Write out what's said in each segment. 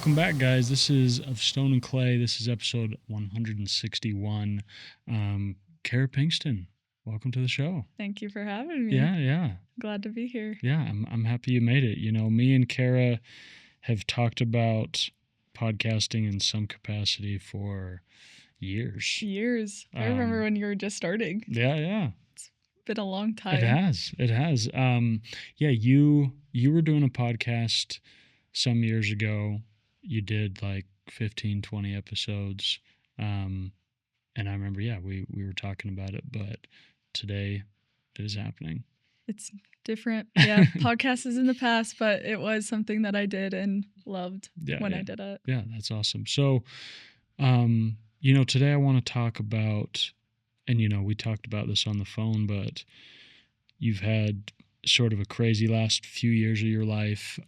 Welcome back, guys. This is Of Stone and Clay. This is episode 161. Cara Pinkston, welcome to the show. Thank you for having me. Yeah. Glad to be here. Yeah, I'm happy you made it. You know, me and Cara have talked about podcasting in some capacity for years. I remember when you were just starting. Yeah. It's been a long time. It has. You were doing a podcast some years ago. You did like 15, 20 episodes. And I remember, we were talking about it, but today it is happening. It's different. Yeah, podcast is in the past, but it was something that I did and loved when I did it. Yeah, that's awesome. So, today I want to talk about, and we talked about this on the phone, but you've had sort of a crazy last few years of your life.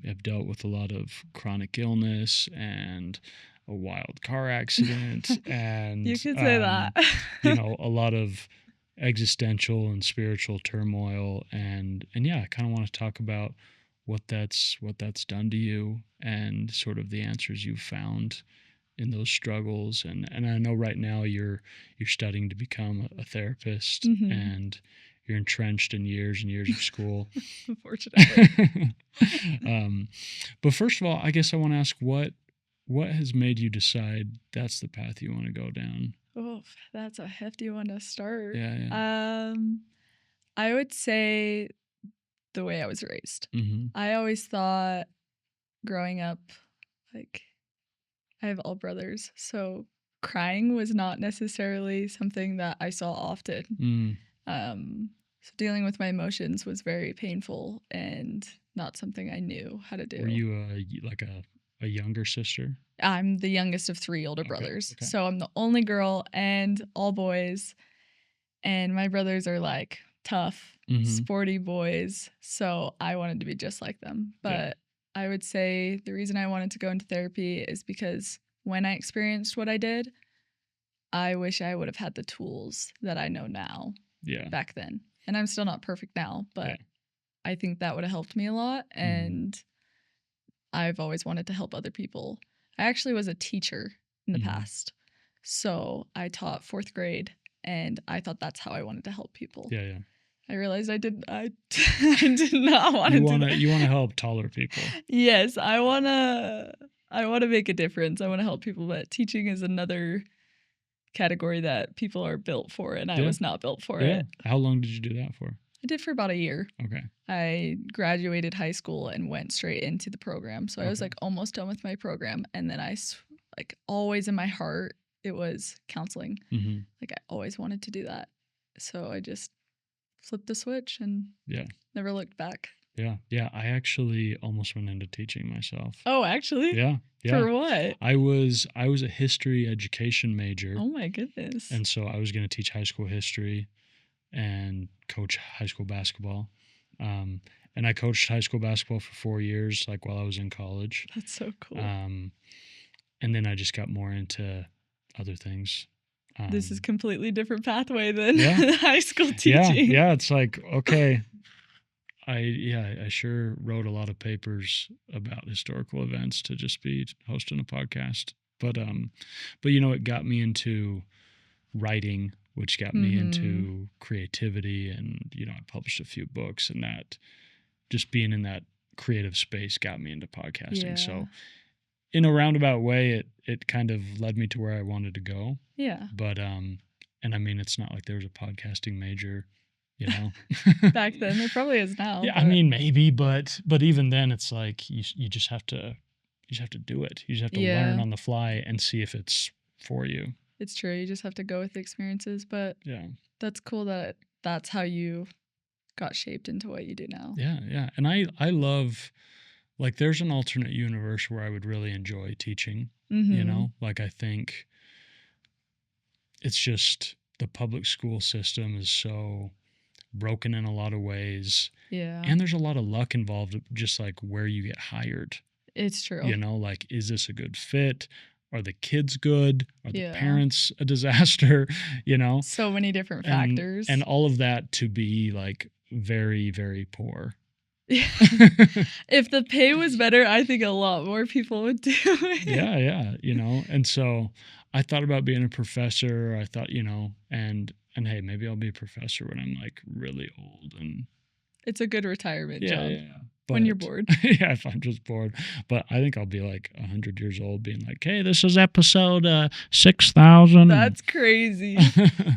Have dealt with a lot of chronic illness and a wild car accident and you could say that. A lot of existential and spiritual turmoil and I kind of want to talk about what that's done to you and sort of the answers you've found in those struggles. And I know right now you're studying to become a therapist, mm-hmm. and you're entrenched in years and years of school. Unfortunately. But first of all, I guess I want to ask what has made you decide that's the path you want to go down? Oh, that's a hefty one to start. Yeah. I would say the way I was raised. Mm-hmm. I always thought growing up, like, I have all brothers, so crying was not necessarily something that I saw often. So dealing with my emotions was very painful and not something I knew how to do. Were you a younger sister? I'm the youngest of 3 older brothers. Okay. So I'm the only girl and all boys. And my brothers are like tough, mm-hmm. sporty boys. So I wanted to be just like them. But I would say the reason I wanted to go into therapy is because when I experienced what I did, I wish I would have had the tools that I know now back then. And I'm still not perfect now, but I think that would have helped me a lot. And I've always wanted to help other people. I actually was a teacher in the past. So I taught 4th grade, and I thought that's how I wanted to help people. Yeah. I realized I did not want to do that. You want to help taller people. Yes, I want to make a difference. I want to help people, but teaching is another category that people are built for, and I was not built for it. How long did you do that for? I did for about a year. Okay. I graduated high school and went straight into the program. So I was like almost done with my program. And then I always in my heart, it was counseling. Mm-hmm. Like I always wanted to do that. So I just flipped the switch and never looked back. Yeah. I actually almost went into teaching myself. Oh, actually? Yeah. For what? I was a history education major. Oh my goodness. And so I was going to teach high school history and coach high school basketball. And I coached high school basketball for 4 years, like while I was in college. That's so cool. And then I just got more into other things. This is completely different pathway than high school teaching. Yeah. It's like, okay. I sure wrote a lot of papers about historical events to just be hosting a podcast. But it got me into writing, which got me into creativity, and I published a few books, and that just being in that creative space got me into podcasting. Yeah. So in a roundabout way, it kind of led me to where I wanted to go. Yeah. But and I mean, it's not like there was a podcasting major. Back then, there probably is now. Yeah, but. I mean, maybe, but even then, it's like you just have to do it. You just have to learn on the fly and see if it's for you. It's true. You just have to go with the experiences. But that's cool that that's how you got shaped into what you do now. Yeah. And I love, like, there's an alternate universe where I would really enjoy teaching. Mm-hmm. Like, I think it's just the public school system is so broken in a lot of ways. Yeah. And there's a lot of luck involved, just like where you get hired. It's true. Like, is this a good fit? Are the kids good? Are the parents a disaster? So many different factors. And all of that to be like very, very poor. Yeah. If the pay was better, I think a lot more people would do it. Yeah, and so I thought about being a professor. I thought, and hey, maybe I'll be a professor when I'm like really old and it's a good retirement job. Yeah. When you're bored. Yeah, if I'm just bored. But I think I'll be like 100 years old being like, hey, this is episode 6,000. That's crazy.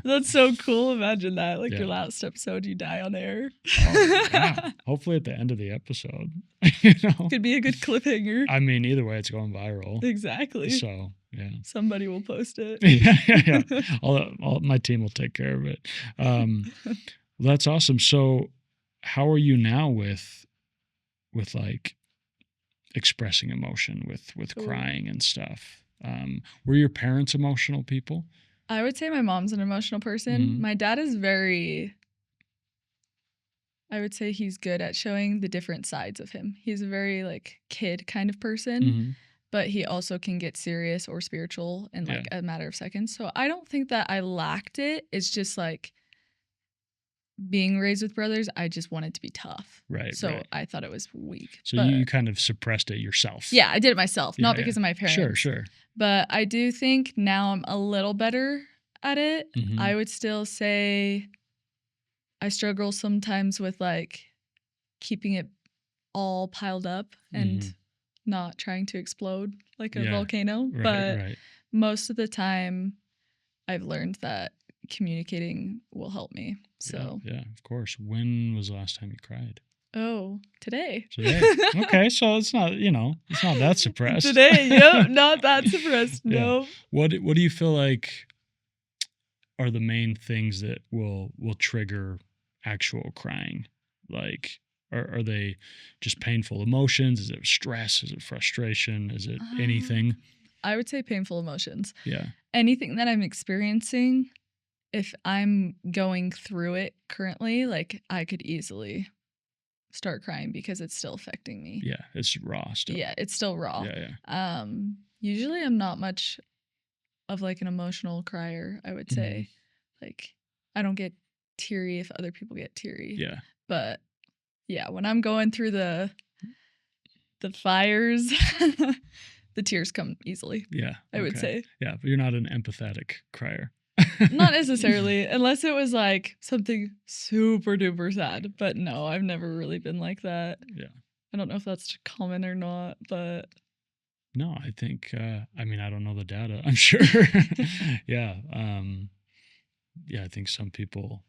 That's so cool. Imagine that. Like your last episode, you die on air. Yeah. Hopefully at the end of the episode. Could be a good cliffhanger. I mean, either way, it's going viral. Exactly. So, yeah. Somebody will post it. Yeah. My team will take care of it. That's awesome. So how are you now with like expressing emotion with crying and stuff? Were your parents emotional people? I would say my mom's an emotional person. Mm-hmm. My dad is I would say he's good at showing the different sides of him. He's a very like kid kind of person, mm-hmm. but he also can get serious or spiritual in like a matter of seconds. So I don't think that I lacked it. It's just like being raised with brothers, I just wanted to be tough. Right. So I thought it was weak. So you kind of suppressed it yourself. Yeah, I did it myself, not because of my parents. Sure. But I do think now I'm a little better at it. Mm-hmm. I would still say I struggle sometimes with like keeping it all piled up and mm-hmm. not trying to explode like a volcano. But most of the time I've learned that communicating will help me. So yeah, of course. When was the last time you cried? Oh, today. Okay, so it's not, it's not that suppressed. Today, yep, not that suppressed. No. What do you feel like are the main things that will trigger actual crying? Like are they just painful emotions? Is it stress? Is it frustration? Is it anything? I would say painful emotions. Yeah. Anything that I'm experiencing, if I'm going through it currently, like I could easily start crying because it's still affecting me. Yeah, it's raw still. Yeah, it's still raw. Yeah. Usually I'm not much of like an emotional crier, I would say. Mm-hmm. Like I don't get teary if other people get teary. Yeah. But yeah, when I'm going through the fires, the tears come easily. Yeah. I would say. Yeah, but you're not an empathetic crier. Not necessarily, unless it was like something super duper sad. But no, I've never really been like that. Yeah. I don't know if that's common or not, but. No, I think, I don't know the data, I'm sure. Yeah. I think some people,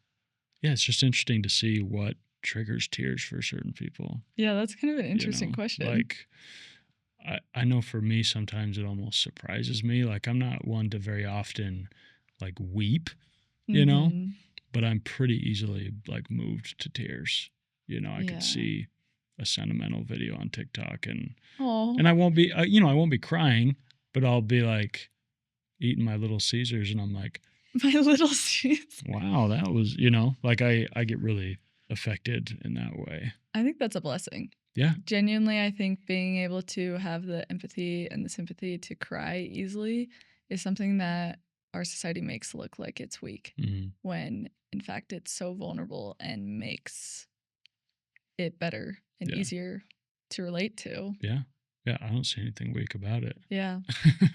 it's just interesting to see what triggers tears for certain people. Yeah, that's kind of an interesting question. Like, I know for me, sometimes it almost surprises me. Like, I'm not one to very often like weep, mm-hmm. but I'm pretty easily like moved to tears. I could see a sentimental video on TikTok and I won't be, I won't be crying, but I'll be like eating my Little Caesars and I'm like, my Little Caesars. Wow, that was, like I get really affected in that way. I think that's a blessing. Yeah. Genuinely, I think being able to have the empathy and the sympathy to cry easily is something that our society makes look like it's weak, mm-hmm. when in fact it's so vulnerable and makes it better and easier to relate to. Yeah. Yeah, I don't see anything weak about it. Yeah.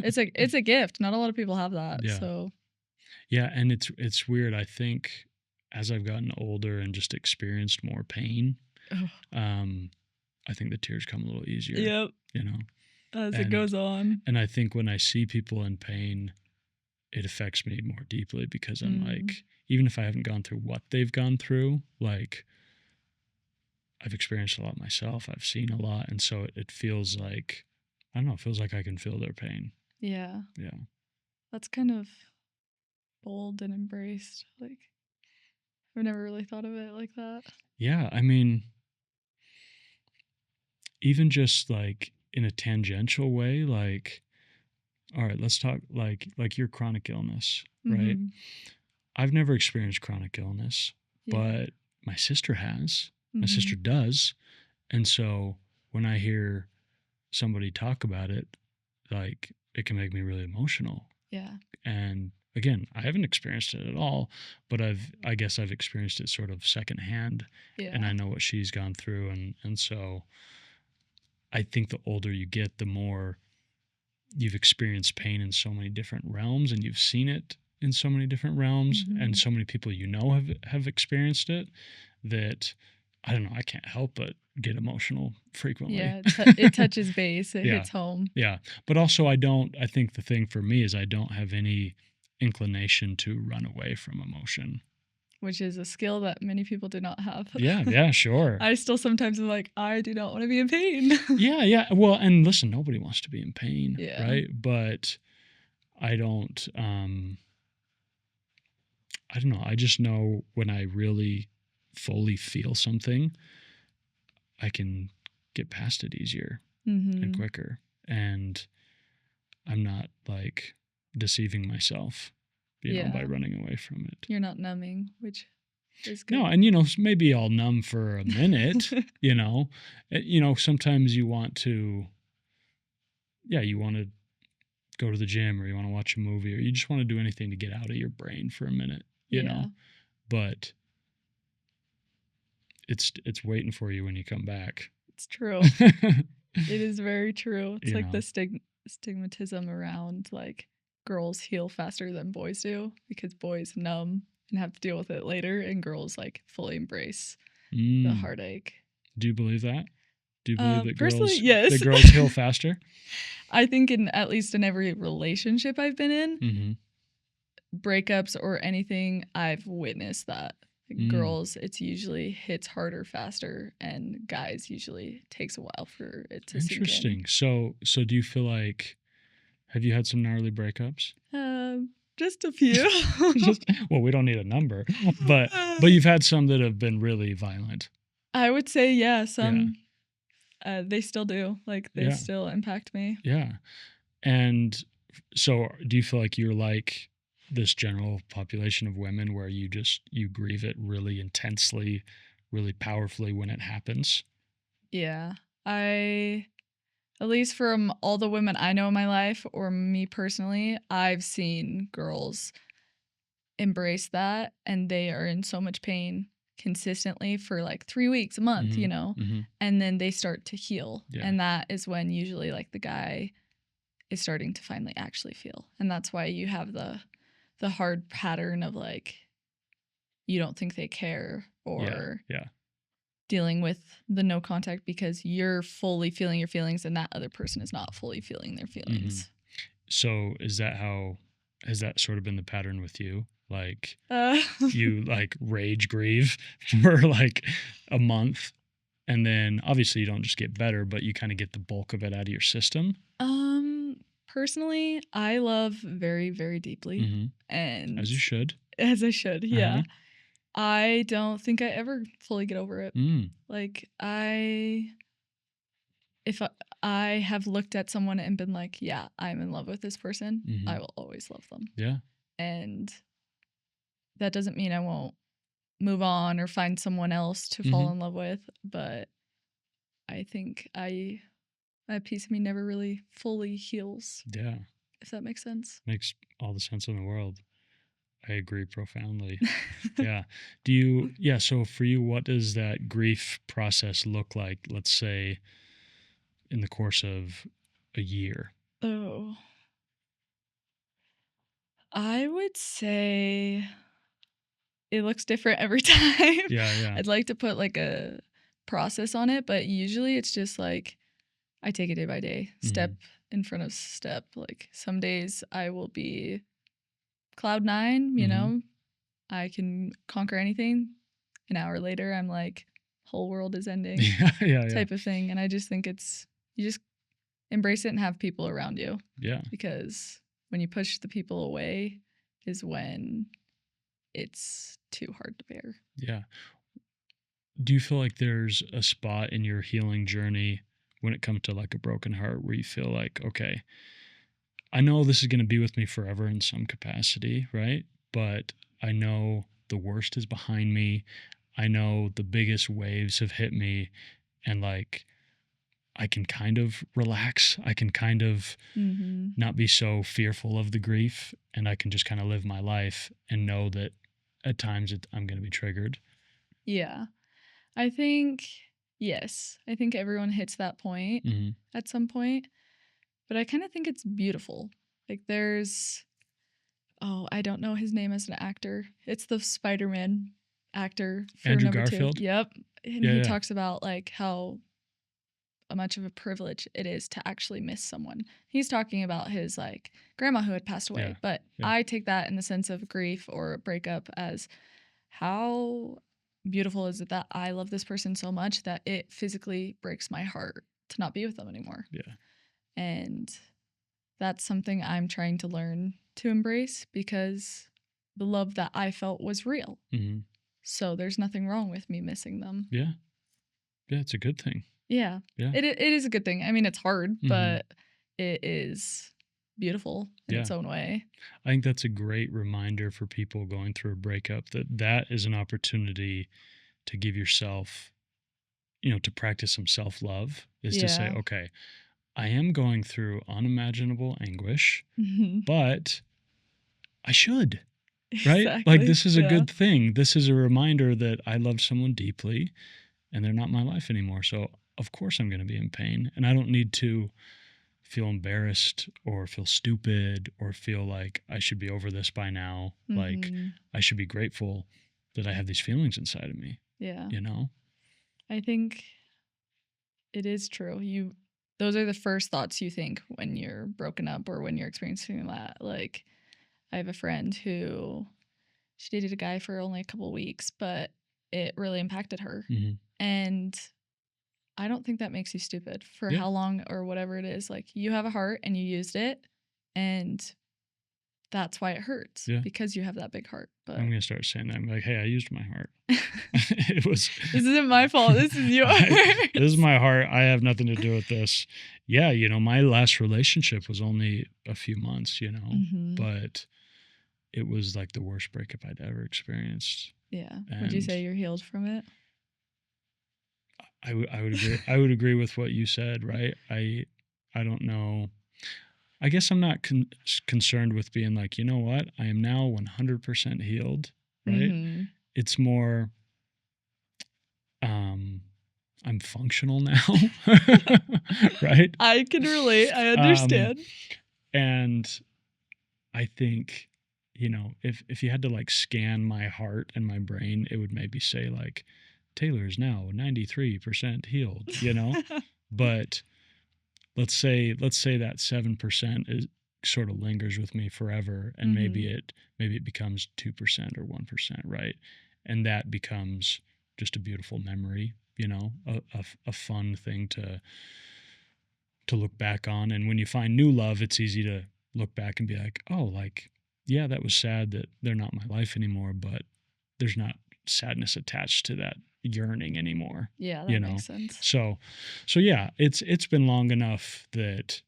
It's a gift. Not a lot of people have that. Yeah. So yeah, and it's weird. I think as I've gotten older and just experienced more pain, I think the tears come a little easier. Yep. As it goes on. And I think when I see people in pain, it affects me more deeply because I'm like, even if I haven't gone through what they've gone through, like I've experienced a lot myself. I've seen a lot. And so it feels like, I don't know, it feels like I can feel their pain. Yeah. Yeah. That's kind of bold and embraced. Like, I've never really thought of it like that. Yeah. Even just like in a tangential way, like, all right, let's talk like your chronic illness, right? Mm-hmm. I've never experienced chronic illness, but my sister has. Mm-hmm. My sister does. And so when I hear somebody talk about it, like it can make me really emotional. Yeah. And again, I haven't experienced it at all, but I guess I've experienced it sort of secondhand, and I know what she's gone through, and so I think the older you get, the more you've experienced pain in so many different realms, and you've seen it in so many different realms, and so many people have experienced it, that I don't know, I can't help but get emotional frequently. Yeah, it touches base. It hits home. Yeah. But also I think the thing for me is I don't have any inclination to run away from emotion. Which is a skill that many people do not have. Yeah, sure. I still sometimes am like, I do not want to be in pain. Yeah. Well, and listen, nobody wants to be in pain, Yeah. right? But I don't know. I just know when I really fully feel something, I can get past it easier and quicker. And I'm not like deceiving myself, by running away from it. You're not numbing, which is good. No, and maybe I'll numb for a minute, sometimes you want to go to the gym, or you want to watch a movie, or you just want to do anything to get out of your brain for a minute, you know, but it's waiting for you when you come back. It's true. It is very true. It's like the stigmatism around like girls heal faster than boys do, because boys numb and have to deal with it later, and girls like fully embrace the heartache. Do you believe that? Do you believe that yes. girls heal faster? I think at least in every relationship I've been in, breakups or anything, I've witnessed that. Girls, it's usually hits harder faster, and guys usually takes a while for it to sink in. Interesting. So do you feel like, have you had some gnarly breakups? Just a few. Well, we don't need a number, but you've had some that have been really violent. I would say, some. They still do. Like, they still impact me. Yeah. And so do you feel like you're like this general population of women, where you grieve it really intensely, really powerfully when it happens? Yeah. At least from all the women I know in my life, or me personally, I've seen girls embrace that, and they are in so much pain consistently for like 3 weeks, a month, and then they start to heal. Yeah. And that is when usually like the guy is starting to finally actually feel. And that's why you have the hard pattern of like, you don't think they care, or dealing with the no contact because you're fully feeling your feelings and that other person is not fully feeling their feelings. So has that sort of been the pattern with you? Like you like rage grieve for like a month, and then obviously you don't just get better, but you kind of get the bulk of it out of your system? Personally, I love very, very deeply. And as you should. As I should, yeah. I don't think I ever fully get over it. Like if I have looked at someone and been like, yeah, I'm in love with this person, I will always love them. Yeah. And that doesn't mean I won't move on or find someone else to fall in love with, but I think a piece of me never really fully heals. Yeah. If that makes sense. Makes all the sense in the world. I agree profoundly. Yeah. So for you, what does that grief process look like, let's say, in the course of a year? Oh. I would say it looks different every time. Yeah. I'd like to put like a process on it, but usually it's just like I take it day by day, step in front of step. Like some days I will be cloud 9, you know, I can conquer anything. An hour later, I'm like, whole world is ending type of thing. And I just think you just embrace it and have people around you. Yeah. Because when you push the people away is when it's too hard to bear. Yeah. Do you feel like there's a spot in your healing journey when it comes to like a broken heart where you feel like, okay, I know this is going to be with me forever in some capacity, right? But I know the worst is behind me. I know the biggest waves have hit me, and like I can kind of relax. I can kind of not be so fearful of the grief, and I can just kind of live my life and know that at times I'm going to be triggered. Yeah. I think, yes, I think everyone hits that point at some point, but I kind of think it's beautiful. Like there's, I don't know his name as an actor. It's the Spider-Man actor for Andrew number Garfield? 2. Yep. And Yeah, he yeah. talks about like how much of a privilege it is to actually miss someone. He's talking about his like grandma who had passed away, but I take that in the sense of grief or breakup as how beautiful is it that I love this person so much that it physically breaks my heart to not be with them anymore. Yeah. And that's something I'm trying to learn to embrace because the love that I felt was real. So there's nothing wrong with me missing them. Yeah. Yeah, it's a good thing. Yeah. It is a good thing. I mean, it's hard, but it is beautiful in its own way. I think that's a great reminder for people going through a breakup that is an opportunity to give yourself, to practice some self-love, is to say, okay, I am going through unimaginable anguish, but I should, right? Exactly. Like this is a good thing. This is a reminder that I loved someone deeply and they're not in my life anymore. So of course I'm going to be in pain, and I don't need to feel embarrassed or feel stupid or feel like I should be over this by now. Like I should be grateful that I have these feelings inside of me. Yeah. I think it is true. Those are the first thoughts you think when you're broken up or when you're experiencing that. Like I have a friend who she dated a guy for only a couple weeks, but it really impacted her. And I don't think that makes you stupid for how long or whatever it is. Like you have a heart and you used it, and that's why it hurts because you have that big heart. But I'm going to start saying that. I'm like, hey, I used my heart. This isn't my fault. This is yours. This is my heart. I have nothing to do with this. Yeah. My last relationship was only a few months, but it was like the worst breakup I'd ever experienced. Yeah. Would you say you're healed from it? I would agree. I would agree with what you said, right? I don't know. I guess I'm not concerned with being like, you know what? I am now 100% healed, right? It's more, I'm functional now, right? I can relate. I understand. And I think, if you had to like scan my heart and my brain, it would maybe say like, Taylor is now 93% healed, but let's say that 7% is sort of lingers with me forever, and maybe it becomes 2% or 1%, right? And that becomes just a beautiful memory, a fun thing to look back on. And when you find new love, it's easy to look back and be like, oh, like, yeah, that was sad that they're not in my life anymore, but there's not sadness attached to that yearning anymore. Yeah, that makes sense. So yeah, it's been long enough that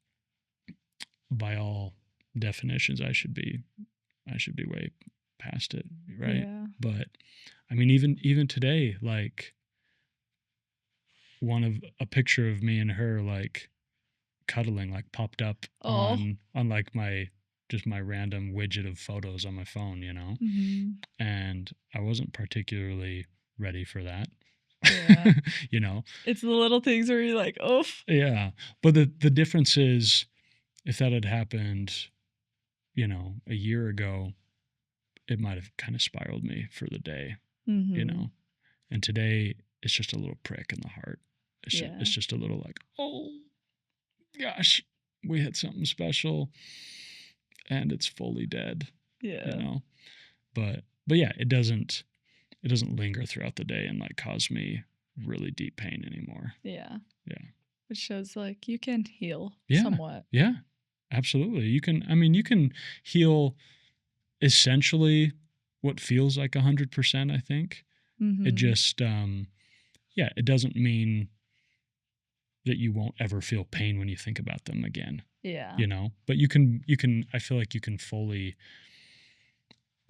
by all definitions I should be way past it, right? Yeah. But I mean, even today, like a picture of me and her like cuddling like popped up on like my random widget of photos on my phone, and I wasn't particularly ready for that. Yeah. It's the little things where you're like, oh. Yeah. But the difference is, if that had happened, a year ago, it might have kind of spiraled me for the day, and today it's just a little prick in the heart. It's just a little like, oh gosh, we had something special and it's fully dead. Yeah. But yeah, it doesn't linger throughout the day and like cause me really deep pain anymore. Yeah. Yeah. It shows like you can heal somewhat. Yeah. Absolutely. You can heal essentially what feels like 100%, I think. It just it doesn't mean that you won't ever feel pain when you think about them again. Yeah. But you can I feel like you can fully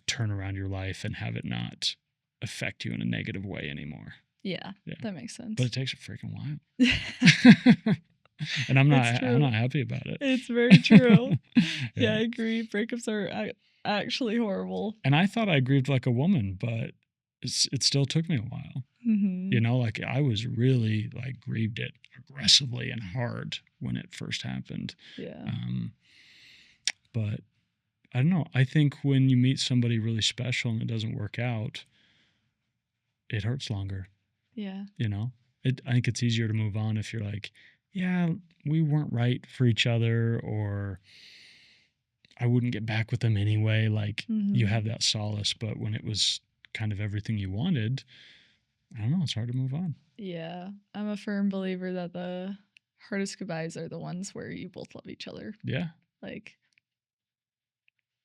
turn around your life and have it not affect you in a negative way anymore. Yeah, that makes sense. But it takes a freaking while. And I'm not happy about it. It's very true. Yeah, I agree. Breakups are actually horrible. And I thought I grieved like a woman, but it still took me a while. Mm-hmm. You know, like I was really like grieved it aggressively and hard when it first happened. Yeah. But I don't know. I think when you meet somebody really special and it doesn't work out, it hurts longer. Yeah. You know, I think it's easier to move on if you're like, yeah, we weren't right for each other, or I wouldn't get back with them anyway. Like you have that solace, but when it was kind of everything you wanted, I don't know, it's hard to move on. Yeah. I'm a firm believer that the hardest goodbyes are the ones where you both love each other. Yeah. Like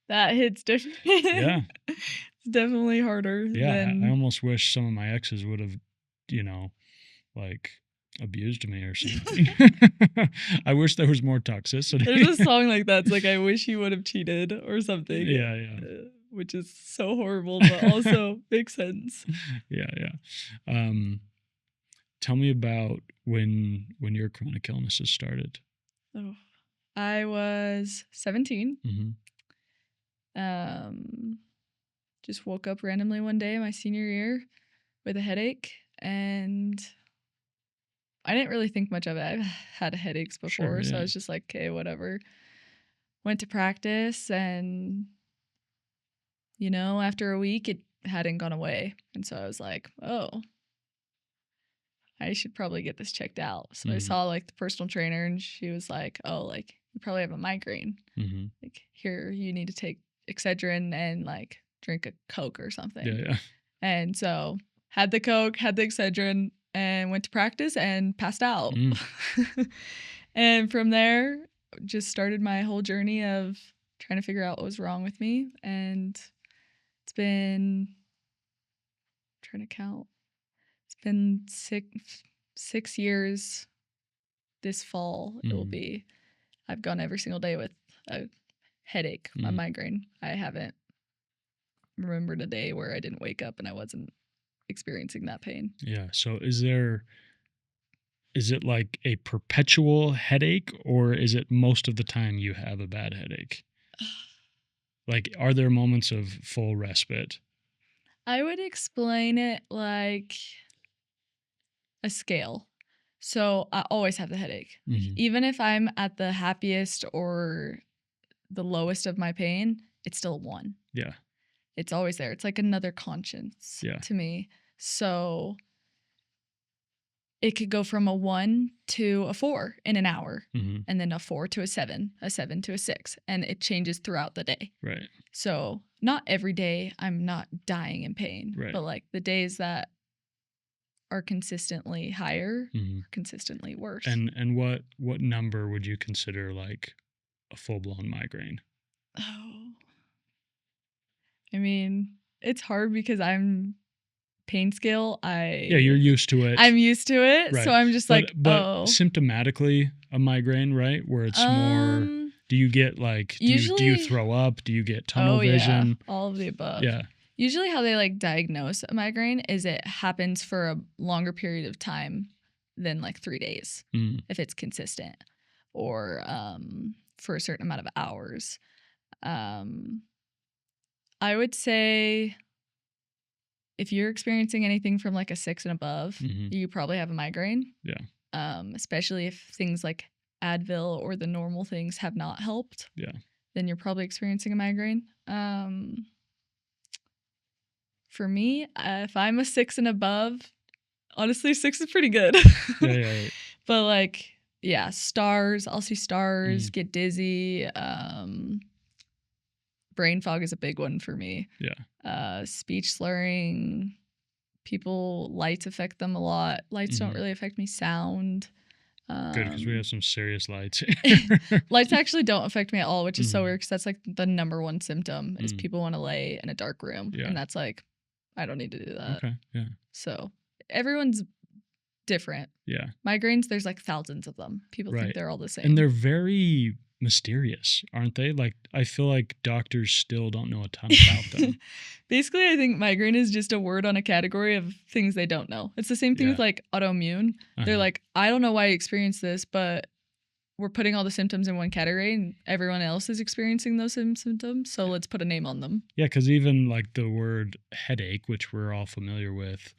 that hits different. Yeah. It's definitely harder. Yeah. I almost wish some of my exes would have, you know, like abused me or something. I wish there was more toxicity. There's a song like that. It's like, I wish he would have cheated or something. Yeah. Which is so horrible, but also makes sense. Yeah. Tell me about when your chronic illnesses started. Oh, I was 17. Just woke up randomly one day my senior year with a headache, and I didn't really think much of it. I've had headaches before, so I was just like, okay, whatever. Went to practice, and, you know, after a week, it hadn't gone away. And so I was like, oh, I should probably get this checked out. So I saw, like, the personal trainer, and she was like, oh, like, you probably have a migraine. Like, here, you need to take Excedrin and, like, drink a Coke or something. Yeah. And so had the Coke, had the Excedrin, and went to practice and passed out. And from there, just started my whole journey of trying to figure out what was wrong with me. And it's been, trying to count, it's been six years this fall. It will be. I've gone every single day with a headache, a migraine. I haven't remembered a day where I didn't wake up and I wasn't experiencing that pain. Yeah. So is it like a perpetual headache, or is it most of the time you have a bad headache? Like, are there moments of full respite? I would explain it like a scale. So I always have the headache. Even if I'm at the happiest or the lowest of my pain, it's still a 1. Yeah. It's always there. It's like another conscience to me. So it could go from a 1 to a 4 in an hour, and then a 4 to a 7 to a 6, and it changes throughout the day. Right. So not every day I'm not dying in pain, but like the days that are consistently higher, consistently worse. And what number would you consider like a full-blown migraine? Oh, I mean, it's hard because I'm pain scale. You're used to it. I'm used to it, so I'm just but symptomatically a migraine, right? Where it's more. Do you get like? Do you throw up? Do you get tunnel vision? Yeah, all of the above. Yeah. Usually, how they like diagnose a migraine is it happens for a longer period of time than like 3 days, if it's consistent, or for a certain amount of hours. I would say if you're experiencing anything from like a 6 and above, you probably have a migraine. Yeah. Especially if things like Advil or the normal things have not helped. Yeah. Then you're probably experiencing a migraine. For me, if I'm a 6 and above, honestly, 6 is pretty good. Yeah. But like, yeah, stars. I'll see stars, get dizzy. Brain fog is a big one for me. Yeah. Speech slurring. Lights affect them a lot. Lights don't really affect me. Sound. Good, because we have some serious lights. Lights actually don't affect me at all, which is so weird, because that's like the number one symptom is people want to lay in a dark room. And that's like, I don't need to do that. Okay, yeah. So everyone's different. Yeah. Migraines, there's like thousands of them. People think they're all the same. And they're very mysterious, aren't they? Like, I feel like doctors still don't know a ton about them. Basically, I think migraine is just a word on a category of things they don't know. It's the same thing with like autoimmune. They're like, I don't know why you experience this, but we're putting all the symptoms in one category and everyone else is experiencing those same symptoms. So let's put a name on them. Yeah, because even like the word headache, which we're all familiar with,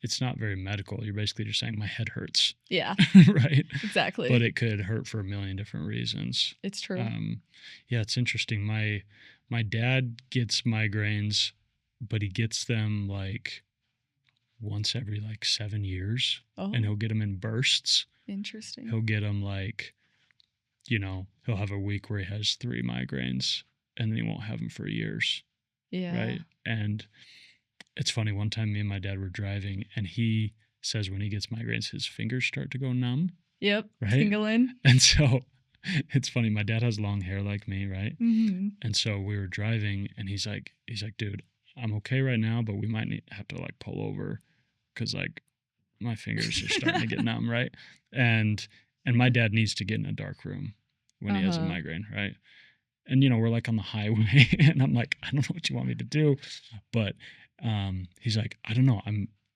it's not very medical. You're basically just saying my head hurts. Yeah. Right. Exactly. But it could hurt for a million different reasons. It's true. Yeah, it's interesting. My dad gets migraines, but he gets them like once every like 7 years. Oh. And he'll get them in bursts. Interesting. He'll get them like, he'll have a week where he has 3 migraines and then he won't have them for years. Yeah. Right. And it's funny. One time me and my dad were driving and he says when he gets migraines, his fingers start to go numb. Yep. Right. Tingling. And so it's funny. My dad has long hair like me. Right. Mm-hmm. And so we were driving and he's like, dude, I'm okay right now, but we might have to like pull over because like my fingers are starting to get numb. Right. And my dad needs to get in a dark room when he has a migraine. Right. And, we're like on the highway and I'm like, I don't know what you want me to do. But he's like, I don't know.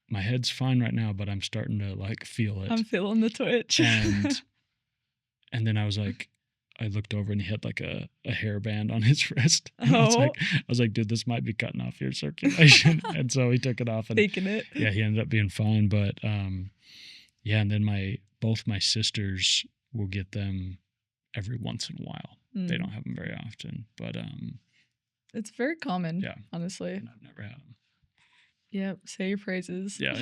My head's fine right now, but I'm starting to like feel it. I'm feeling the twitch. And then I was like, I looked over and he had like a hairband on his wrist. And I was like, dude, this might be cutting off your circulation. And so he took it off and taking it. Yeah, he ended up being fine. But yeah, and then both my sisters will get them every once in a while. They don't have them very often, but it's very common. Yeah, honestly, I've never had them. Yep, say your praises. Yeah.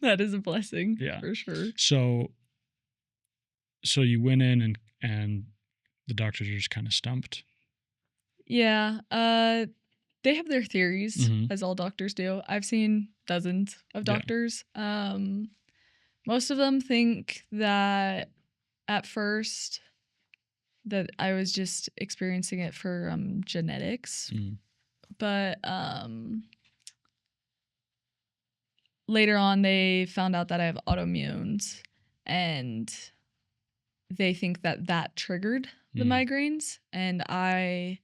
That is a blessing. Yeah, for sure. So you went in and the doctors are just kind of stumped. Yeah, they have their theories, as all doctors do. I've seen dozens of doctors. Yeah. Most of them think that at first that I was just experiencing it for genetics. But later on they found out that I have autoimmunes and they think that triggered the migraines, and I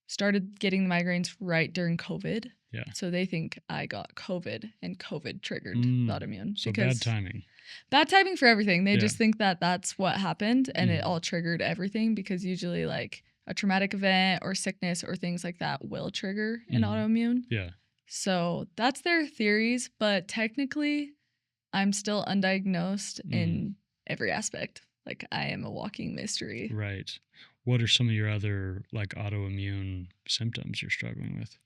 started getting the migraines right during COVID. Yeah. So they think I got COVID and COVID triggered the autoimmune. So bad timing. Bad timing for everything. They just think that that's what happened and it all triggered everything, because usually like a traumatic event or sickness or things like that will trigger an autoimmune. Yeah. So that's their theories, but technically I'm still undiagnosed in every aspect. Like I am a walking mystery. Right. What are some of your other like autoimmune symptoms you're struggling with?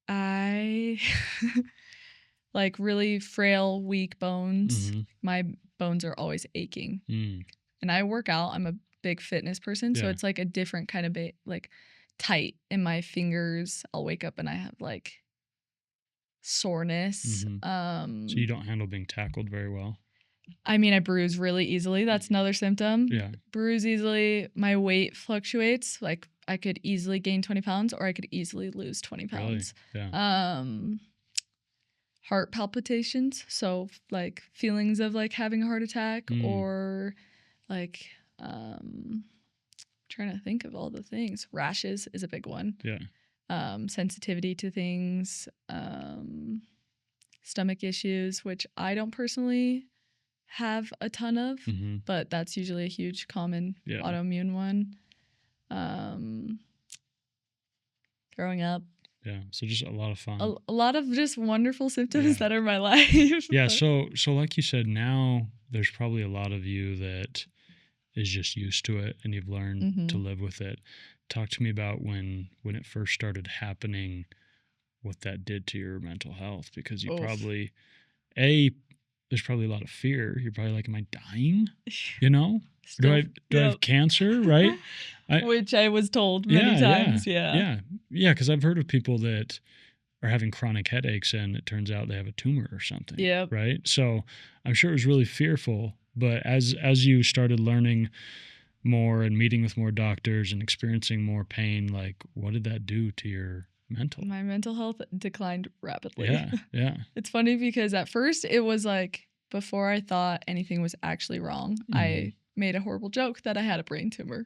I like really frail, weak bones. My bones are always aching. And I work out. I'm a big fitness person. So it's like a different kind of like tight in my fingers. I'll wake up and I have like soreness. So you don't handle being tackled very well? I mean, I bruise really easily. That's another symptom. Yeah. Bruise easily. My weight fluctuates. Like I could easily gain 20 pounds or I could easily lose 20 pounds. Really? Yeah. Heart palpitations. So like feelings of like having a heart attack or like, trying to think of all the things. Rashes is a big one. Yeah. Sensitivity to things, stomach issues, which I don't personally have a ton of, but that's usually a huge common autoimmune one. Growing up. Yeah. So just a lot of fun. A lot of just wonderful symptoms that are my life. Yeah. So like you said, now there's probably a lot of you that is just used to it and you've learned to live with it. Talk to me about when it first started happening, what that did to your mental health, because you probably, there's probably a lot of fear. You're probably like, am I dying? Do I have cancer? Right. Which I was told many times. Yeah. Because I've heard of people that are having chronic headaches and it turns out they have a tumor or something. Yeah. Right. So I'm sure it was really fearful. But as you started learning more and meeting with more doctors and experiencing more pain, like what did that do to your mental? My mental health declined rapidly. Yeah. It's funny because at first it was like before I thought anything was actually wrong, I made a horrible joke that I had a brain tumor.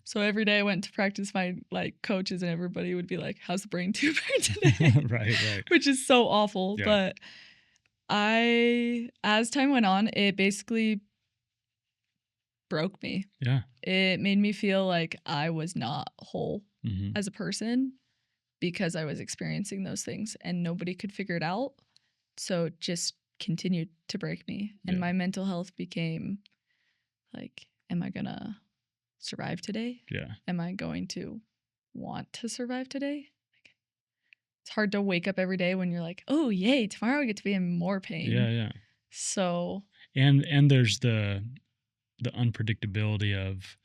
So every day I went to practice, my like coaches and everybody would be like, how's the brain tumor today? Right. Which is so awful. Yeah. But as time went on, it basically broke me. Yeah. It made me feel like I was not whole as a person because I was experiencing those things and nobody could figure it out. So it just continued to break me. And my mental health became like, am I gonna survive today? Yeah. Am I going to want to survive today? Like, it's hard to wake up every day when you're like, oh yay, tomorrow I get to be in more pain. Yeah. So and there's the unpredictability of,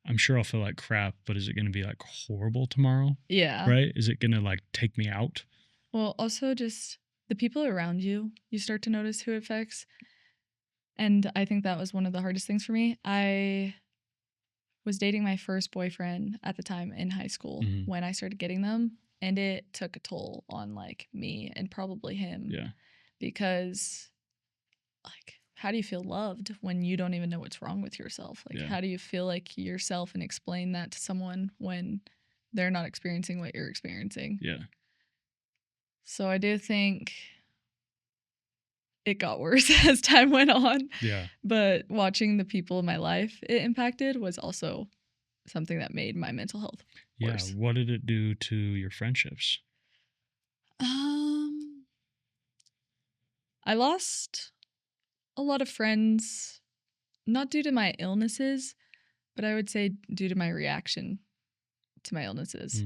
I'm sure I'll feel like crap, but is it going to be like horrible tomorrow? Yeah. Right? Is it going to like take me out? Well, also just the people around you, you start to notice who it affects. And I think that was one of the hardest things for me. I was dating my first boyfriend at the time in high school when I started getting them. And it took a toll on like me and probably him. Yeah. Because like, how do you feel loved when you don't even know what's wrong with yourself? Like, how do you feel like yourself and explain that to someone when they're not experiencing what you're experiencing? Yeah. So I do think it got worse as time went on. Yeah. But watching the people in my life it impacted was also something that made my mental health worse. Yeah. What did it do to your friendships? I lost a lot of friends, not due to my illnesses, but I would say due to my reaction to my illnesses.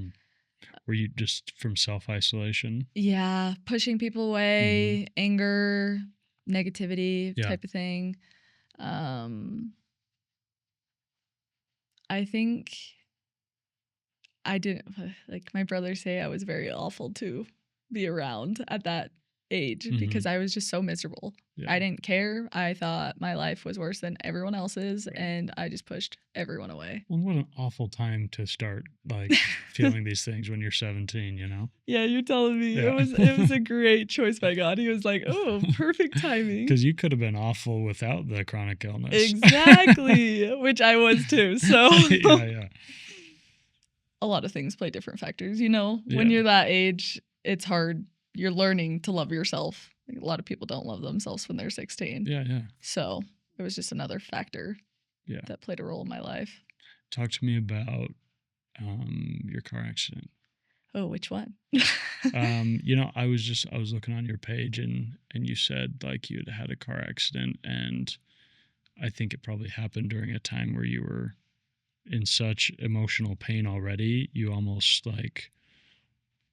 Were you just from self-isolation? Yeah, pushing people away, anger, negativity type of thing. I think I didn't, like my brothers say, I was very awful to be around at that age because I was just so miserable. Yeah. I didn't care. I thought my life was worse than everyone else's, and I just pushed everyone away. Well, what an awful time to start like feeling these things when you're 17, you know? Yeah, you're telling me. Yeah. It was a great choice by God. He was like, oh, perfect timing. Because you could have been awful without the chronic illness. Exactly, which I was too. So yeah. A lot of things play different factors, you know? When you're that age, it's hard. You're learning to love yourself. Like, a lot of people don't love themselves when they're 16. Yeah. So it was just another factor that played a role in my life. Talk to me about your car accident. Oh, which one? You know, I was looking on your page and you said like you had a car accident, and I think it probably happened during a time where you were in such emotional pain already. You almost like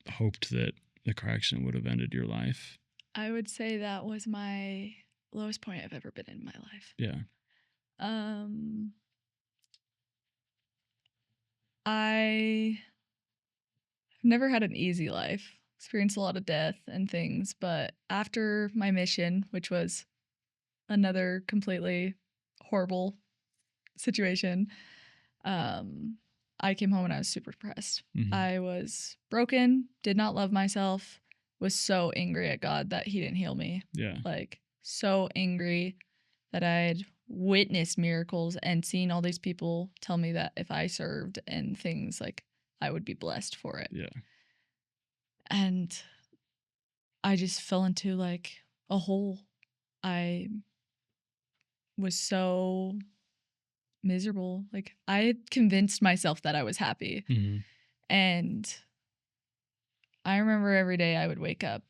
hoped that the car accident would have ended your life. I would say that was my lowest point I've ever been in my life. Yeah. I've never had an easy life. Experienced a lot of death and things, but after my mission, which was another completely horrible situation, I came home and I was super depressed. I was broken, did not love myself, was so angry at God that he didn't heal me. Yeah. Like, so angry that I had witnessed miracles and seen all these people tell me that if I served and things, like, I would be blessed for it. Yeah. And I just fell into like a hole. I was so miserable. Like, I had convinced myself that I was happy. And I remember every day I would wake up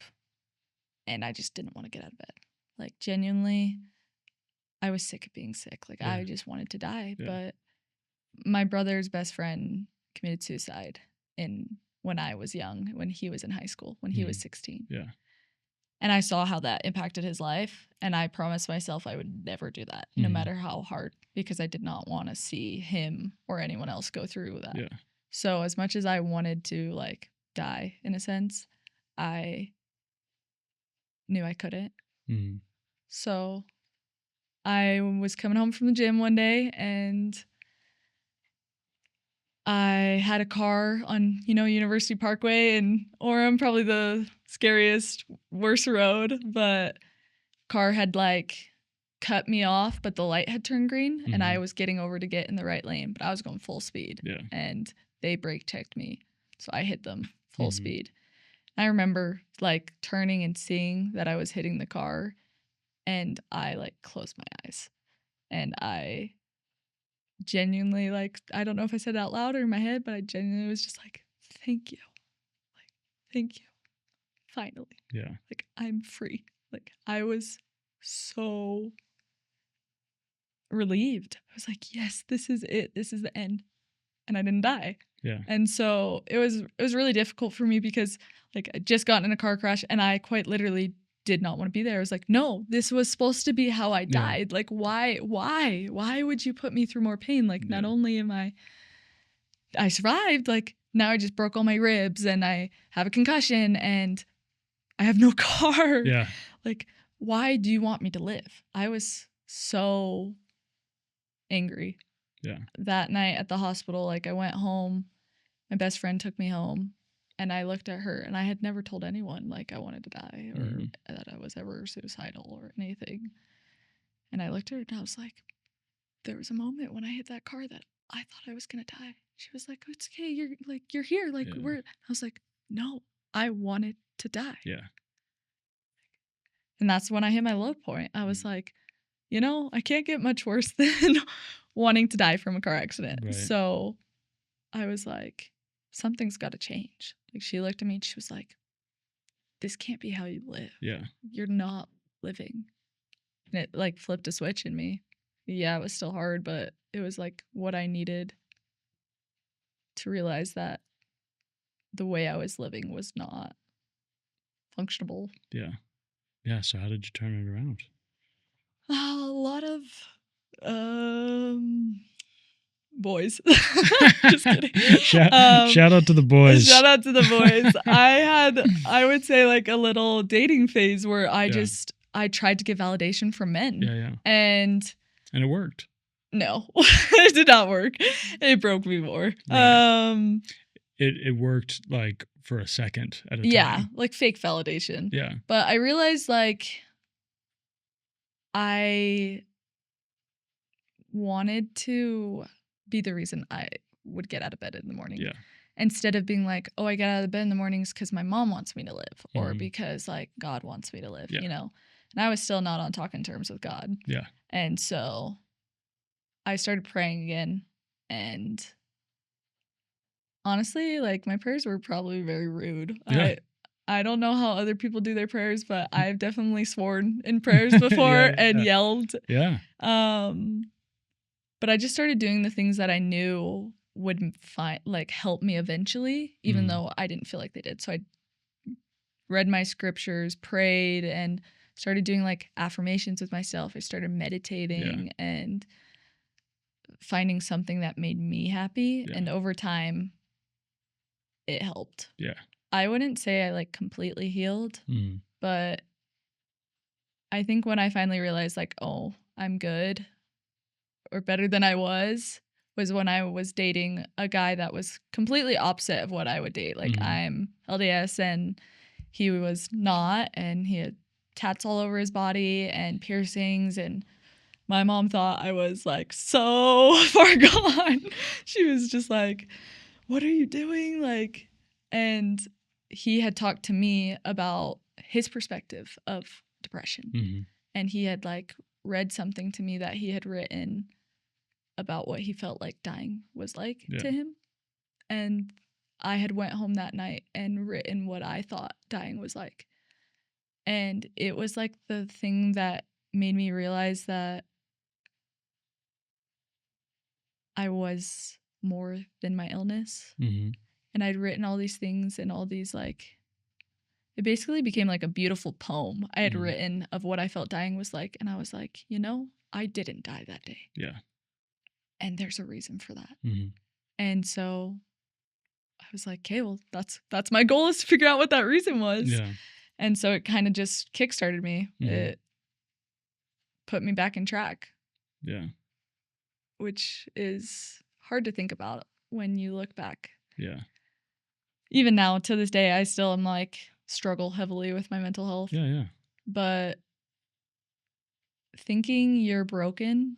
and I just didn't want to get out of bed. Like, genuinely, I was sick of being sick. Like, I just wanted to die. But my brother's best friend committed suicide when I was young, when he was in high school, when he was 16. Yeah. And I saw how that impacted his life. And I promised myself I would never do that, no matter how hard, because I did not want to see him or anyone else go through that. Yeah. So as much as I wanted to like die in a sense, I knew I couldn't. So I was coming home from the gym one day and I had a car on, University Parkway in Orem, probably the scariest, worst road, but car had like cut me off, but the light had turned green, and I Mhm. was getting over to get in the right lane, but I was going full speed. Yeah. And they brake checked me, so I hit them full Mhm. speed. I remember like turning and seeing that I was hitting the car, and I like closed my eyes, and I genuinely, like, I don't know if I said it out loud or in my head, but I genuinely was just like, thank you. Like, thank you. Finally. Yeah. Like, I'm free. Like, I was so relieved. I was like, yes, this is it. This is the end. And I didn't die. Yeah. And so it was really difficult for me because like I just got in a car crash and I quite literally did not want to be there. I was like, no, this was supposed to be how I died. Like, why would you put me through more pain? Like, not only am I survived, like now I just broke all my ribs and I have a concussion and I have no car. Yeah. Like, why do you want me to live? I was so angry. Yeah. That night at the hospital, like I went home, my best friend took me home, and I looked at her, and I had never told anyone like I wanted to die or that I was ever suicidal or anything. And I looked at her and I was like, there was a moment when I hit that car that I thought I was gonna die. She was like, it's okay, you're here. Like I was like, no, I wanted to die. Yeah. And that's when I hit my low point. I was like, I can't get much worse than wanting to die from a car accident. Right. So I was like, something's got to change. Like, she looked at me and she was like, this can't be how you live. Yeah. You're not living. And it like flipped a switch in me. Yeah, it was still hard, but it was like what I needed to realize that the way I was living was not functionable. Yeah. Yeah. So how did you turn it around? A lot of boys. Just kidding. Shout out to the boys. Shout out to the boys. I would say like a little dating phase where I tried to get validation from men. Yeah. And it worked. No, it did not work. It broke me more. Right. It worked like for a second at a time. Yeah, like fake validation. Yeah. But I realized like I wanted to be the reason I would get out of bed in the morning. Yeah. Instead of being like, oh, I get out of bed in the mornings because my mom wants me to live or because like God wants me to live, And I was still not on talking terms with God. Yeah. And so I started praying again. And honestly, like my prayers were probably very rude. Yeah. I don't know how other people do their prayers, but I've definitely sworn in prayers before and yelled. Yeah. But I just started doing the things that I knew would help me eventually, even though I didn't feel like they did. So I read my scriptures, prayed, and started doing like affirmations with myself. I started meditating and finding something that made me happy. Yeah. And over time, it helped. Yeah. I wouldn't say I like completely healed, but I think when I finally realized like, oh, I'm good or better than I was when I was dating a guy that was completely opposite of what I would date. Like I'm LDS and he was not, and he had tats all over his body and piercings, and my mom thought I was like so far gone. She was just like, what are you doing? Like, and he had talked to me about his perspective of depression. And he had like read something to me that he had written about what he felt like dying was like to him. And I had went home that night and written what I thought dying was like. And it was like the thing that made me realize that I was more than my illness. And I'd written all these things and all these like, it basically became like a beautiful poem I had written of what I felt dying was like. And I was like, I didn't die that day. Yeah. And there's a reason for that. And so I was like, okay, well, that's my goal, is to figure out what that reason was. Yeah. And so it kind of just kickstarted me. It put me back in track. Yeah. Which is hard to think about when you look back. Yeah. Even now, to this day, I still am like struggle heavily with my mental health. Yeah. But thinking you're broken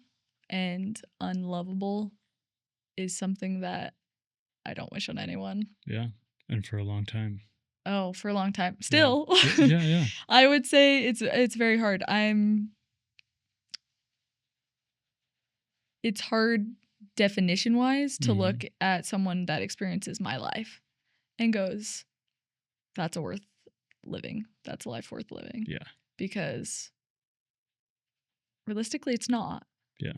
and unlovable is something that I don't wish on anyone. Yeah. And for a long time. Oh, for a long time. Still. Yeah. I would say it's very hard. It's hard definition-wise to look at someone that experiences my life and goes, that's a worth living. That's a life worth living. Yeah. Because realistically, it's not. Yeah.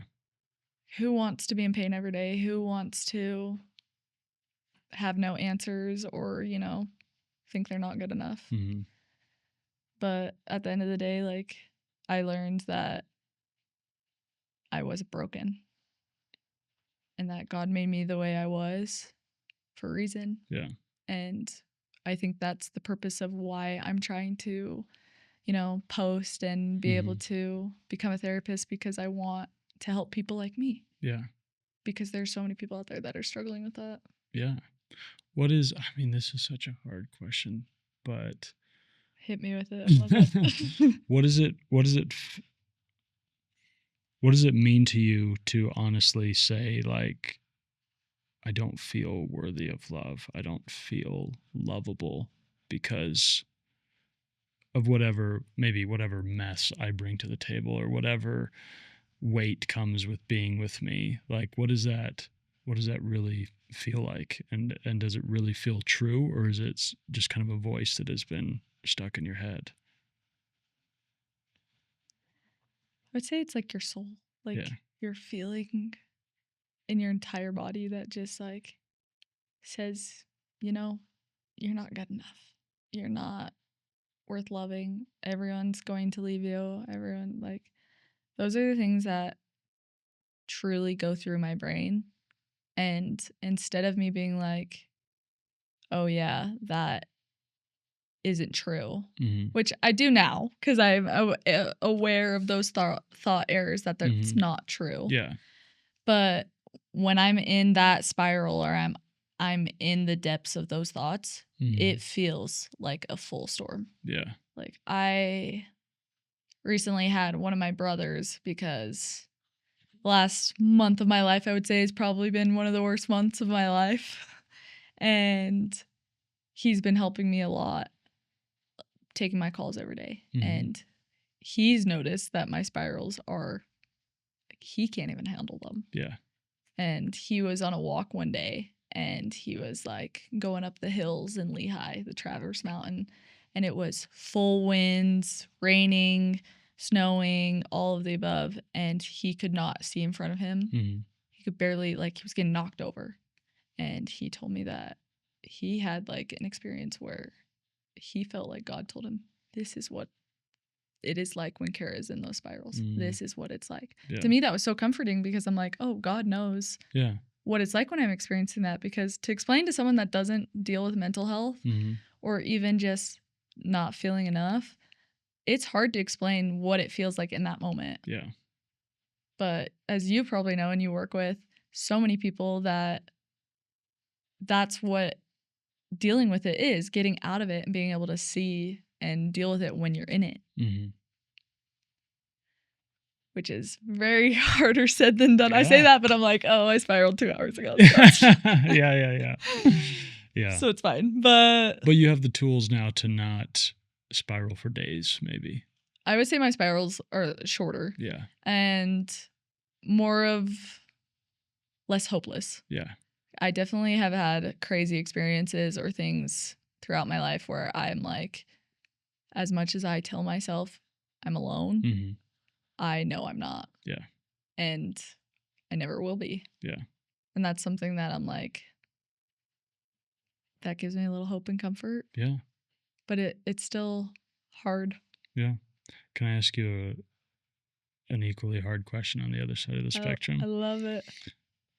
Who wants to be in pain every day? Who wants to have no answers or, think they're not good enough? Mm-hmm. But at the end of the day, like, I learned that I was broken and that God made me the way I was for a reason. Yeah. And I think that's the purpose of why I'm trying to, post and be able to become a therapist, because I want to help people like me. Yeah. Because there's so many people out there that are struggling with that. Yeah. This is such a hard question, but hit me with it. I love it. What does it mean to you to honestly say, like, I don't feel worthy of love. I don't feel lovable because of whatever mess I bring to the table, or whatever weight comes with being with me. Like, what does that really feel like? And does it really feel true, or is it just kind of a voice that has been stuck in your head? I would say it's like your soul, like your feeling in your entire body that just like says, you're not good enough. You're not worth loving. Everyone's going to leave you. Everyone, like, those are the things that truly go through my brain. And instead of me being like, oh yeah, that isn't true, which I do now because I'm aware of those thought errors, that's not true. Yeah. But when I'm in that spiral, or I'm in the depths of those thoughts, it feels like a full storm. Yeah. Like, I recently had one of my brothers, because the last month of my life, I would say, has probably been one of the worst months of my life. And he's been helping me a lot, taking my calls every day. And he's noticed that my spirals are, like, he can't even handle them. Yeah. And he was on a walk one day, and he was like going up the hills in Lehigh, the Traverse Mountain, and it was full winds, raining, snowing, all of the above, and he could not see in front of him. He could barely, like, he was getting knocked over. And he told me that he had like an experience where he felt like God told him, this is what it is like when Cara is in those spirals. This is what it's like. Yeah. To me, that was so comforting, because I'm like, oh, God knows what it's like when I'm experiencing that. Because to explain to someone that doesn't deal with mental health, or even just not feeling enough, it's hard to explain what it feels like in that moment. Yeah. But as you probably know, and you work with so many people, that's what dealing with it is, getting out of it and being able to see and deal with it when you're in it. Which is very harder said than done. Yeah. I say that, but I'm like, oh, I spiraled 2 hours ago. So. Yeah. So it's fine. But you have the tools now to not spiral for days, maybe. I would say my spirals are shorter. Yeah. And more of less hopeless. Yeah. I definitely have had crazy experiences or things throughout my life where I'm like, as much as I tell myself I'm alone, I know I'm not. Yeah. And I never will be. Yeah. And that's something that I'm like, that gives me a little hope and comfort. Yeah. But it's still hard. Yeah. Can I ask you an equally hard question on the other side of the spectrum? I love it.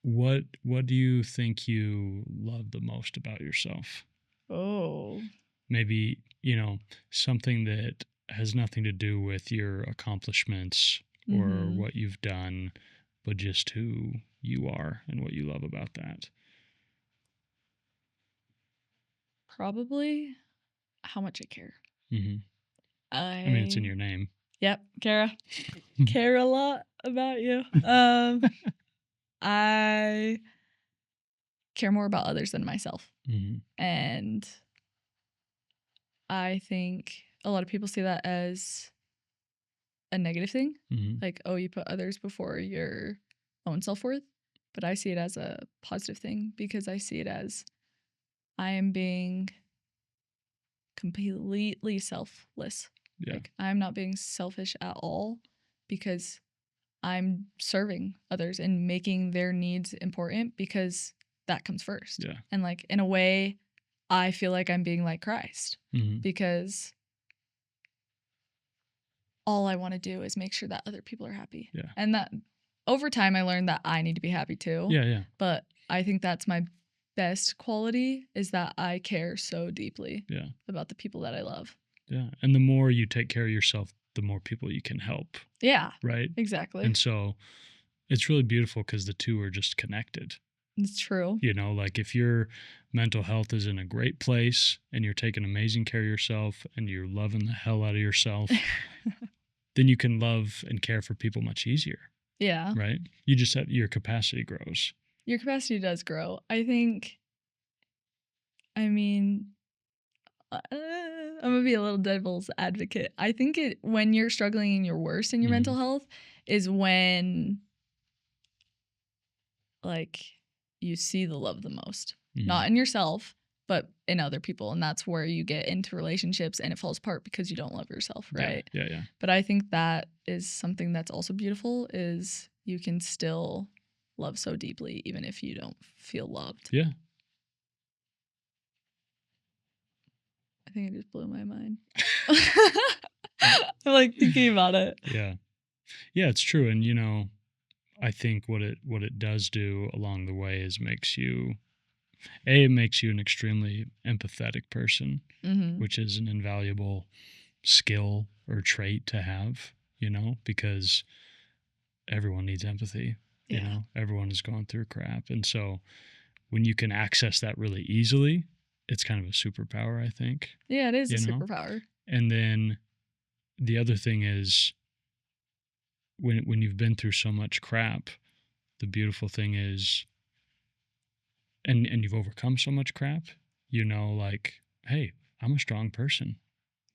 What do you think you love the most about yourself? Oh. Maybe, something that has nothing to do with your accomplishments or what you've done, but just who you are and what you love about that. Probably how much I care. I mean, it's in your name. Yep, Cara. Care a lot about you. I care more about others than myself. And I think a lot of people see that as a negative thing. Like, oh, you put others before your own self-worth. But I see it as a positive thing because I see it as I am being completely selfless. Yeah. Like, I'm not being selfish at all because I'm serving others and making their needs important because that comes first. Yeah. And like, in a way, I feel like I'm being like Christ because all I want to do is make sure that other people are happy. Yeah. And that over time, I learned that I need to be happy too. Yeah, yeah. But I think that's my best quality is that I care so deeply about the people that I love. Yeah. And the more you take care of yourself, the more people you can help. Yeah. Right? Exactly. And so it's really beautiful because the two are just connected. It's true. You know, like if your mental health is in a great place and you're taking amazing care of yourself and you're loving the hell out of yourself, then you can love and care for people much easier. Yeah. Right? You just have your capacity grows. Your capacity does grow. I think, I mean, I'm going to be a little devil's advocate. I think when you're struggling and you're worse in your mental health is when, like, you see the love the most. Not in yourself, but in other people. And that's where you get into relationships and it falls apart because you don't love yourself, right? Yeah. But I think that is something that's also beautiful is you can still love so deeply even if you don't feel loved. Yeah. I think it just blew my mind. I'm like thinking about it. Yeah. Yeah, it's true. And, you know, I think what it does do along the way is it makes you an extremely empathetic person, which is an invaluable skill or trait to have, you know, because everyone needs empathy. You know, everyone is going through crap. And so when you can access that really easily, it's kind of a superpower, I think. Yeah, it is a superpower. And then the other thing is when you've been through so much crap, the beautiful thing is, and you've overcome so much crap, you know, like, hey, I'm a strong person.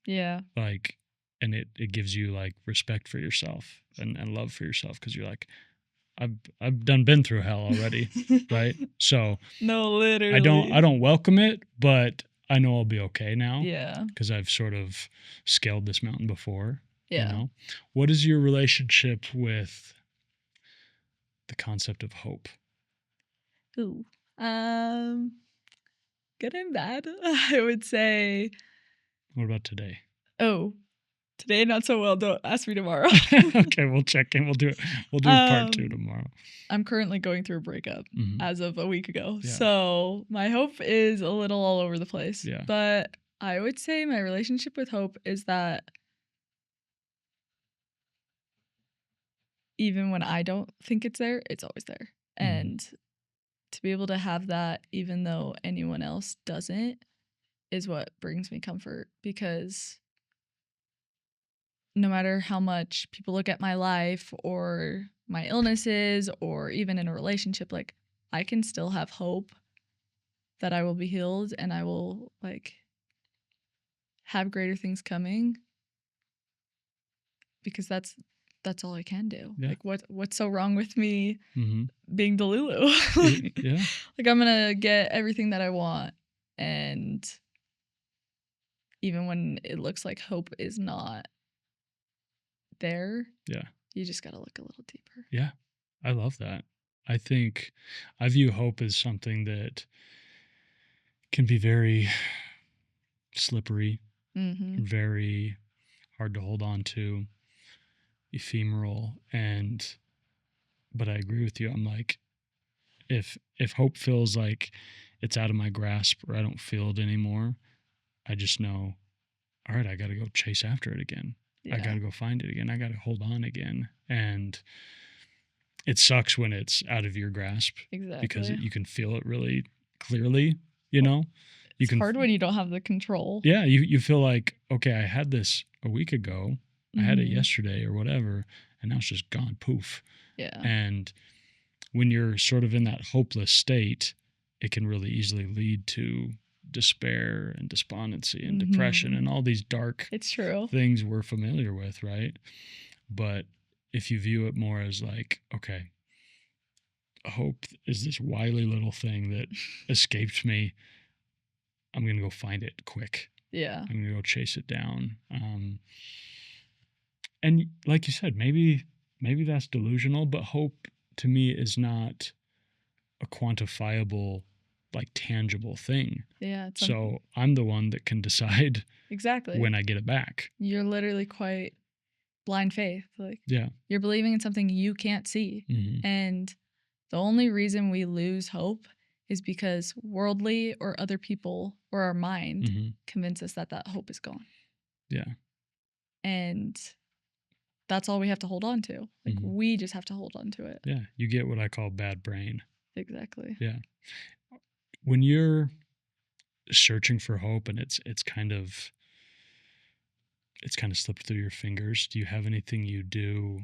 Yeah. Like, and it gives you like respect for yourself and love for yourself because you're like, I've been through hell already, right? So no, literally, I don't welcome it, but I know I'll be okay now. Yeah, because I've sort of scaled this mountain before. Yeah. You know, what is your relationship with the concept of hope? Ooh, good and bad. I would say. What about today? Oh, today not so well. Don't ask me tomorrow. Okay, we'll check in. We'll do it. We'll do part 2 tomorrow. I'm currently going through a breakup as of a week ago. Yeah. So my hope is a little all over the place. Yeah. But I would say my relationship with hope is that even when I don't think it's there, it's always there. And to be able to have that even though anyone else doesn't is what brings me comfort, because no matter how much people look at my life or my illnesses or even in a relationship, like, I can still have hope that I will be healed and I will, like, have greater things coming, because that's all I can do. Yeah. Like, what's so wrong with me being Delulu? Yeah. Like, I'm gonna get everything that I want, and even when it looks like hope is not there, yeah, you just gotta look a little deeper. Yeah, I love that. I think I view hope as something that can be very slippery, very hard to hold on to, ephemeral, but I agree with you. I'm like, if hope feels like it's out of my grasp or I don't feel it anymore, I just know, all right, I got to go chase after it again. Yeah. I got to go find it again. I got to hold on again. And it sucks when it's out of your grasp. Exactly. Because you can feel it really clearly, you know? It's hard when you don't have the control. Yeah, you feel like, okay, I had this a week ago, I had it yesterday or whatever, and now it's just gone, poof. Yeah. And when you're sort of in that hopeless state, it can really easily lead to despair and despondency and depression and all these dark things we're familiar with, right? But if you view it more as like, okay, hope is this wily little thing that escaped me, I'm going to go find it quick. Yeah. I'm going to go chase it down. And like you said, maybe that's delusional, but hope to me is not a quantifiable, like tangible thing. Yeah. So I'm the one that can decide exactly when I get it back. You're literally quite blind faith. Like, yeah, you're believing in something you can't see. Mm-hmm. And the only reason we lose hope is because worldly or other people or our mind Mm-hmm. convince us that hope is gone. Yeah. And that's all we have to hold on to. Like, Mm-hmm. we just have to hold on to it. Yeah. You get what I call bad brain. Exactly. Yeah. When you're searching for hope and it's kind of slipped through your fingers, do you have anything you do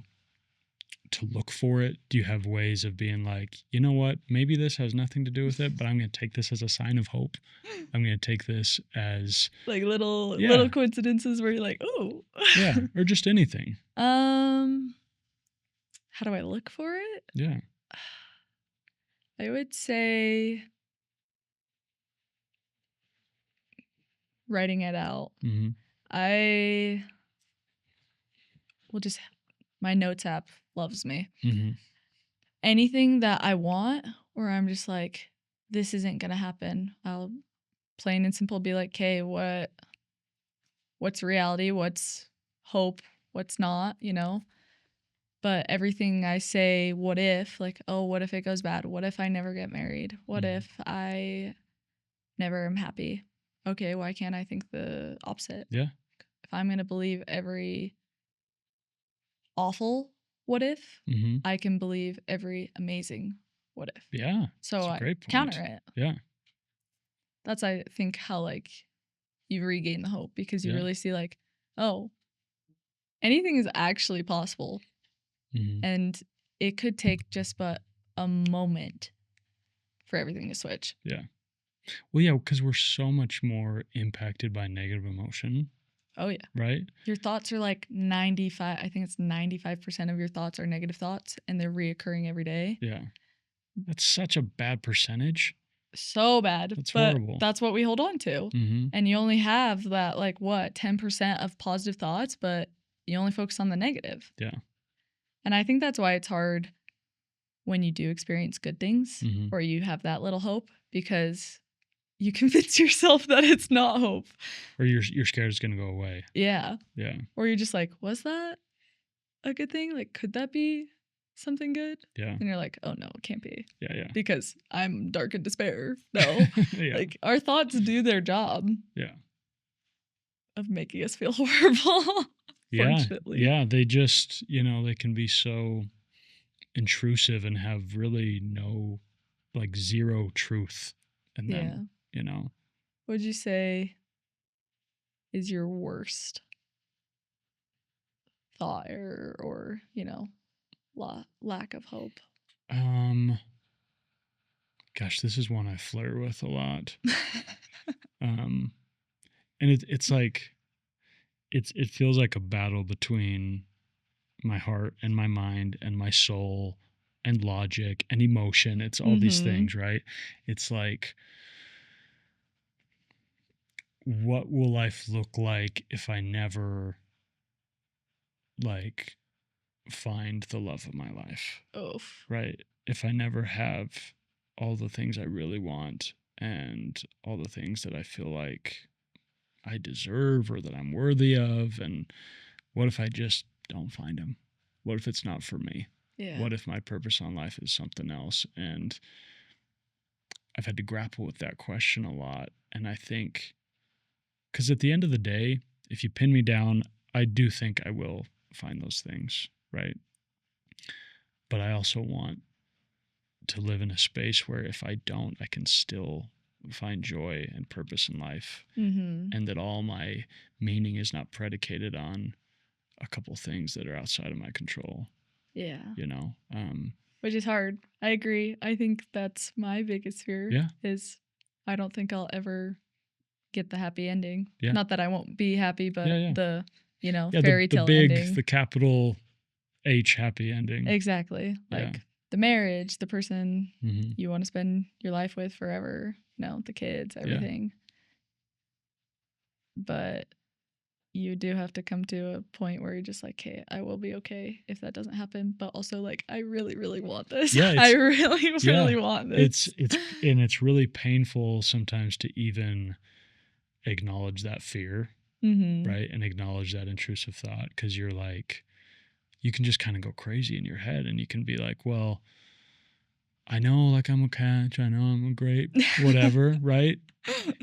to look for it? Do you have ways of being like, you know what, maybe this has nothing to do with it, but I'm going to take this as a sign of hope. I'm going to take this as like little coincidences where you're like, oh. yeah, or just anything. How do I look for it? Yeah. I would say writing it out. Mm-hmm. I will just, my notes app loves me. Mm-hmm. Anything that I want, or I'm just like, this isn't going to happen, I'll plain and simple be like, okay, what's reality? What's hope? What's not, you know? But everything I say, what if, like, oh, what if it goes bad? What if I never get married? What if I never am happy? Okay, why can't I think the opposite? Yeah. If I'm going to believe every awful what if, I can believe every amazing what if. Yeah. So I counter it. Yeah. That's, I think, how, like, you regain the hope, because you really see, like, oh, anything is actually possible. And it could take just but a moment for everything to switch. Yeah. Well, yeah, because we're so much more impacted by negative emotion. Oh, yeah. Right? Your thoughts are like 95, I think it's 95% of your thoughts are negative thoughts, and they're reoccurring every day. Yeah. That's such a bad percentage. So bad. That's but horrible. That's what we hold on to. And you only have that, like, what, 10% of positive thoughts, but you only focus on the negative. Yeah. And I think that's why it's hard when you do experience good things, or you have that little hope, because you convince yourself that it's not hope. Or you're scared it's going to go away. Yeah. Yeah. Or you're just like, was that a good thing? Like, could that be something good? Yeah. And you're like, oh no, it can't be. Yeah, yeah. Because I'm dark in despair. No. Yeah. Like, our thoughts do their job. Yeah. Of making us feel horrible. Fortunately. Yeah. They just, they can be so intrusive and have really no, like, zero truth in them. What would you say is your worst thought or lack of hope? Gosh, this is one I flirt with a lot. And it's like it feels like a battle between my heart and my mind and my soul and logic and emotion. It's all these things, right? It's like, what will life look like if I never, like, find the love of my life? Oof. Right? If I never have all the things I really want and all the things that I feel like I deserve or that I'm worthy of, and what if I just don't find them? What if it's not for me? Yeah. What if my purpose on life is something else? And I've had to grapple with that question a lot. And I think, because at the end of the day, if you pin me down, I do think I will find those things, right? But I also want to live in a space where if I don't, I can still find joy and purpose in life. And that all my meaning is not predicated on a couple things that are outside of my control. Yeah. You know, which is hard. I agree. I think that's my biggest fear. Yeah. Is I don't think I'll ever get the happy ending. Yeah. Not that I won't be happy, but the fairy tale the big ending. The capital H happy ending. Exactly. Like the marriage, the person you want to spend your life with forever, the kids, everything. But you do have to come to a point where you're just like, hey, I will be okay if that doesn't happen. But also, like, I really, really want this. Yeah, I really, really want this. It's really painful sometimes to even acknowledge that fear, right? And acknowledge that intrusive thought, because you're like, you can just kind of go crazy in your head, and you can be like, well, I know, like, I'm a catch, I know I'm a great whatever, right?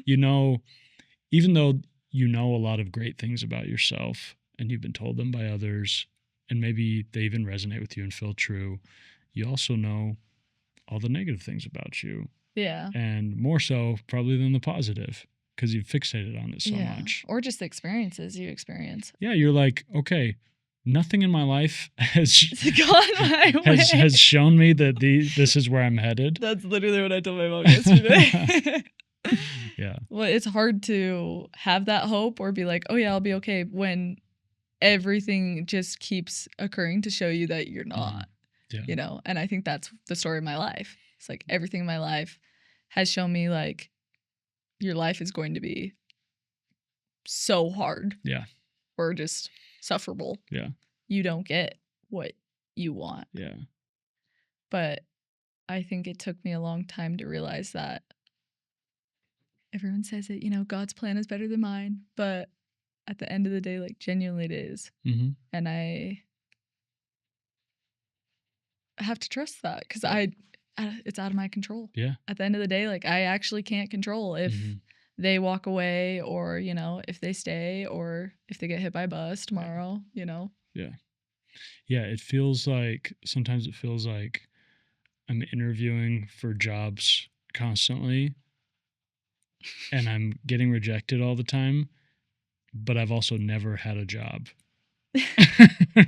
Even though you know a lot of great things about yourself and you've been told them by others, and maybe they even resonate with you and feel true, you also know all the negative things about you. Yeah. And more so probably than the positive, because you've fixated on it so much. Or just the experiences you experience. Yeah, you're like, okay, nothing in my life has gone my way. has shown me that this is where I'm headed. That's literally what I told my mom yesterday. Yeah. Well, it's hard to have that hope or be like, oh yeah, I'll be okay, when everything just keeps occurring to show you that you're not. Yeah. And I think that's the story of my life. It's like everything in my life has shown me, like, your life is going to be so hard. Yeah. Or just sufferable. Yeah. You don't get what you want. Yeah. But I think it took me a long time to realize that everyone says it, God's plan is better than mine. But at the end of the day, like, genuinely it is. And I have to trust that, because it's out of my control. Yeah. At the end of the day, like, I actually can't control if they walk away, or, if they stay, or if they get hit by a bus tomorrow, Yeah. Yeah. Sometimes it feels like I'm interviewing for jobs constantly and I'm getting rejected all the time, but I've also never had a job.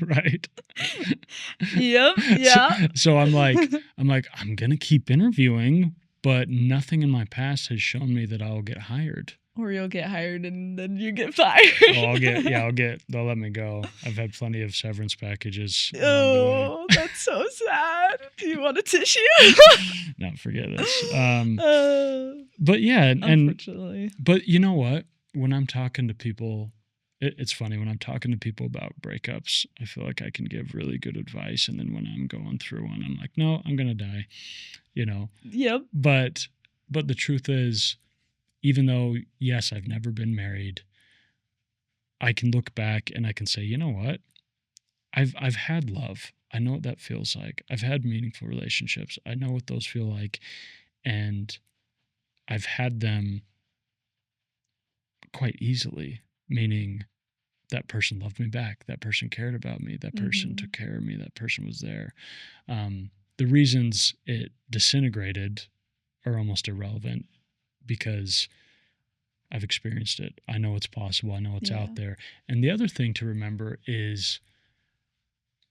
Right. Yep. Yeah. So I'm like, I'm going to keep interviewing, but nothing in my past has shown me that I'll get hired. Or you'll get hired and then you get fired. They'll let me go. I've had plenty of severance packages. Oh, that's so sad. Do you want a tissue? No, forget this. But yeah, unfortunately. But you know what? When I'm talking to people, it's funny, when I'm talking to people about breakups, I feel like I can give really good advice. And then when I'm going through one, I'm like, no, I'm going to die, Yep. But the truth is, even though, yes, I've never been married, I can look back and I can say, you know what? I've had love. I know what that feels like. I've had meaningful relationships. I know what those feel like. And I've had them quite easily, meaning that person loved me back. That person cared about me. That person took care of me. That person was there. The reasons it disintegrated are almost irrelevant, because I've experienced it. I know it's possible. I know it's out there. And the other thing to remember is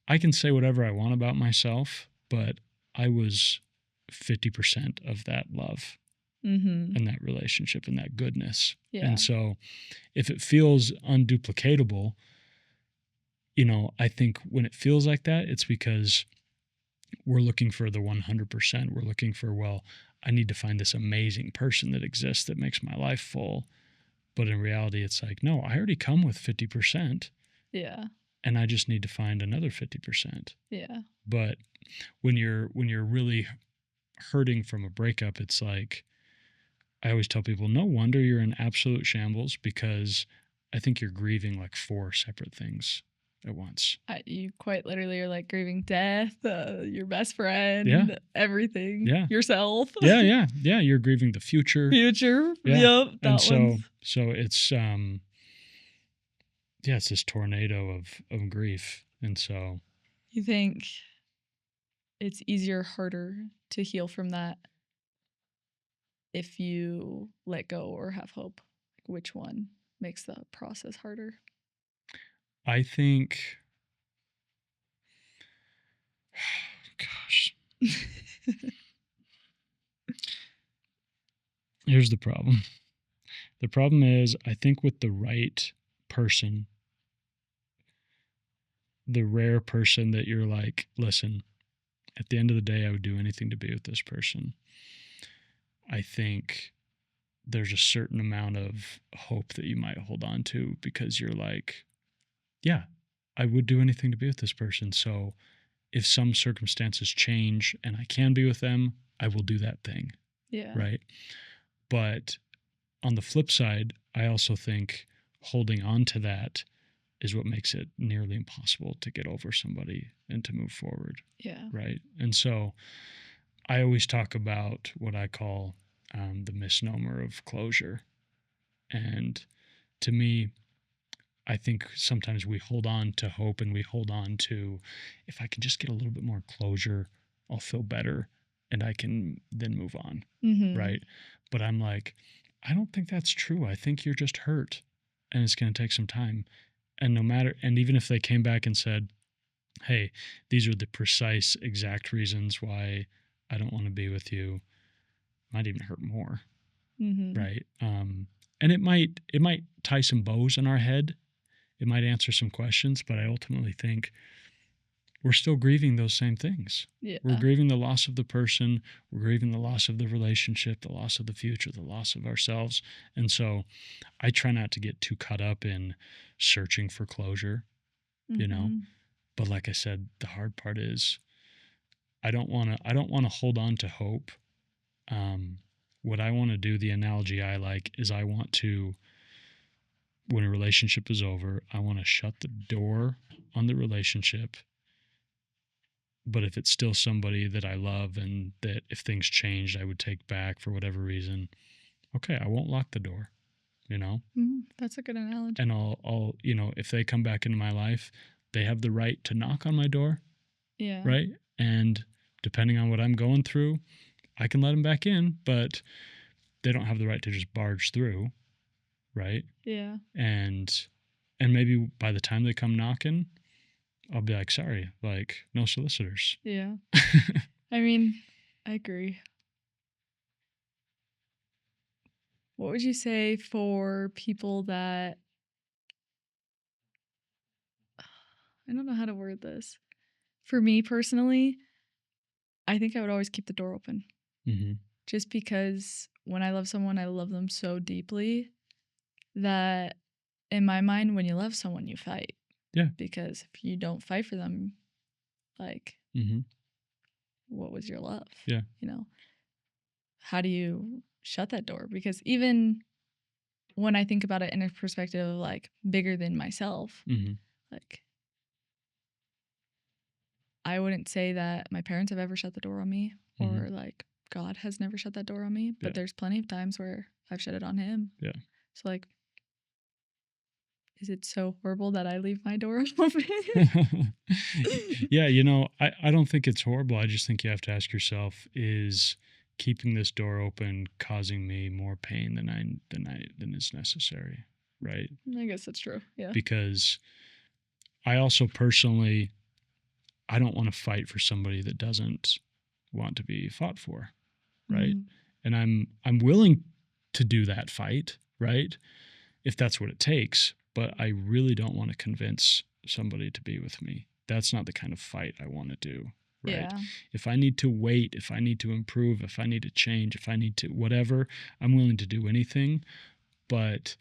I can say whatever I want about myself, but I was 50% of that love and that relationship and that goodness. Yeah. And so if it feels unduplicatable, I think when it feels like that, it's because we're looking for the 100%. We're looking for, well, I need to find this amazing person that exists that makes my life full. But in reality, it's like, no, I already come with 50%. Yeah. And I just need to find another 50%. Yeah. But when you're really hurting from a breakup, it's like, I always tell people, no wonder you're in absolute shambles, because I think you're grieving like 4 separate things at once. You quite literally are like grieving death, your best friend, everything, yourself. Yeah. You're grieving the future. Yep. And so it's it's this tornado of grief. And so you think it's easier or harder to heal from that if you let go or have hope? Which one makes the process harder? I think, gosh, here's the problem. The problem is, I think with the right person, the rare person that you're like, listen, at the end of the day, I would do anything to be with this person. I think there's a certain amount of hope that you might hold on to because you're like, yeah, I would do anything to be with this person. So if some circumstances change and I can be with them, I will do that thing. Yeah. Right. But on the flip side, I also think holding on to that is what makes it nearly impossible to get over somebody and to move forward. Yeah. Right. And so I always talk about what I call the misnomer of closure. And to me, I think sometimes we hold on to hope and we hold on to, if I can just get a little bit more closure, I'll feel better and I can then move on. Mm-hmm. Right. But I'm like, I don't think that's true. I think you're just hurt and it's going to take some time. And no matter, and even if they came back and said, hey, these are the precise exact reasons why I don't want to be with you, it might even hurt more. Mm-hmm. Right. And it might tie some bows in our head. It might answer some questions, but I ultimately think we're still grieving those same things. Yeah. We're grieving the loss of the person. We're grieving the loss of the relationship, the loss of the future, the loss of ourselves. And so I try not to get too caught up in searching for closure, you know? But like I said, the hard part is I don't want to hold on to hope. What I want to do, the analogy I like is I want to, when a relationship is over, I want to shut the door on the relationship. But if it's still somebody that I love and that if things changed, I would take back for whatever reason, okay, I won't lock the door, you know? That's a good analogy. And I'll, if they come back into my life, they have the right to knock on my door. Yeah. Right. And depending on what I'm going through, I can let them back in, but they don't have the right to just barge through. Right. Yeah. And maybe by the time they come knocking, I'll be like, sorry, like no solicitors. Yeah. I mean, I agree. What would you say for people that, I don't know how to word this. For me personally, I think I would always keep the door open. Mm-hmm. Just because when I love someone, I love them so deeply that in my mind, when you love someone, you fight. Yeah. Because if you don't fight for them, like, what was your love? Yeah. How do you shut that door? Because even when I think about it in a perspective of like bigger than myself, like I wouldn't say that my parents have ever shut the door on me or like God has never shut that door on me, but there's plenty of times where I've shut it on him. Yeah. So like, is it so horrible that I leave my door open? Yeah, I don't think it's horrible. I just think you have to ask yourself, is keeping this door open causing me more pain than is necessary, right? I guess that's true. Yeah. Because I also personally, I don't want to fight for somebody that doesn't want to be fought for, right? And I'm willing to do that fight, right? If that's what it takes, but I really don't want to convince somebody to be with me. That's not the kind of fight I want to do, right? Yeah. If I need to wait, if I need to improve, if I need to change, if I need to whatever, I'm willing to do anything. But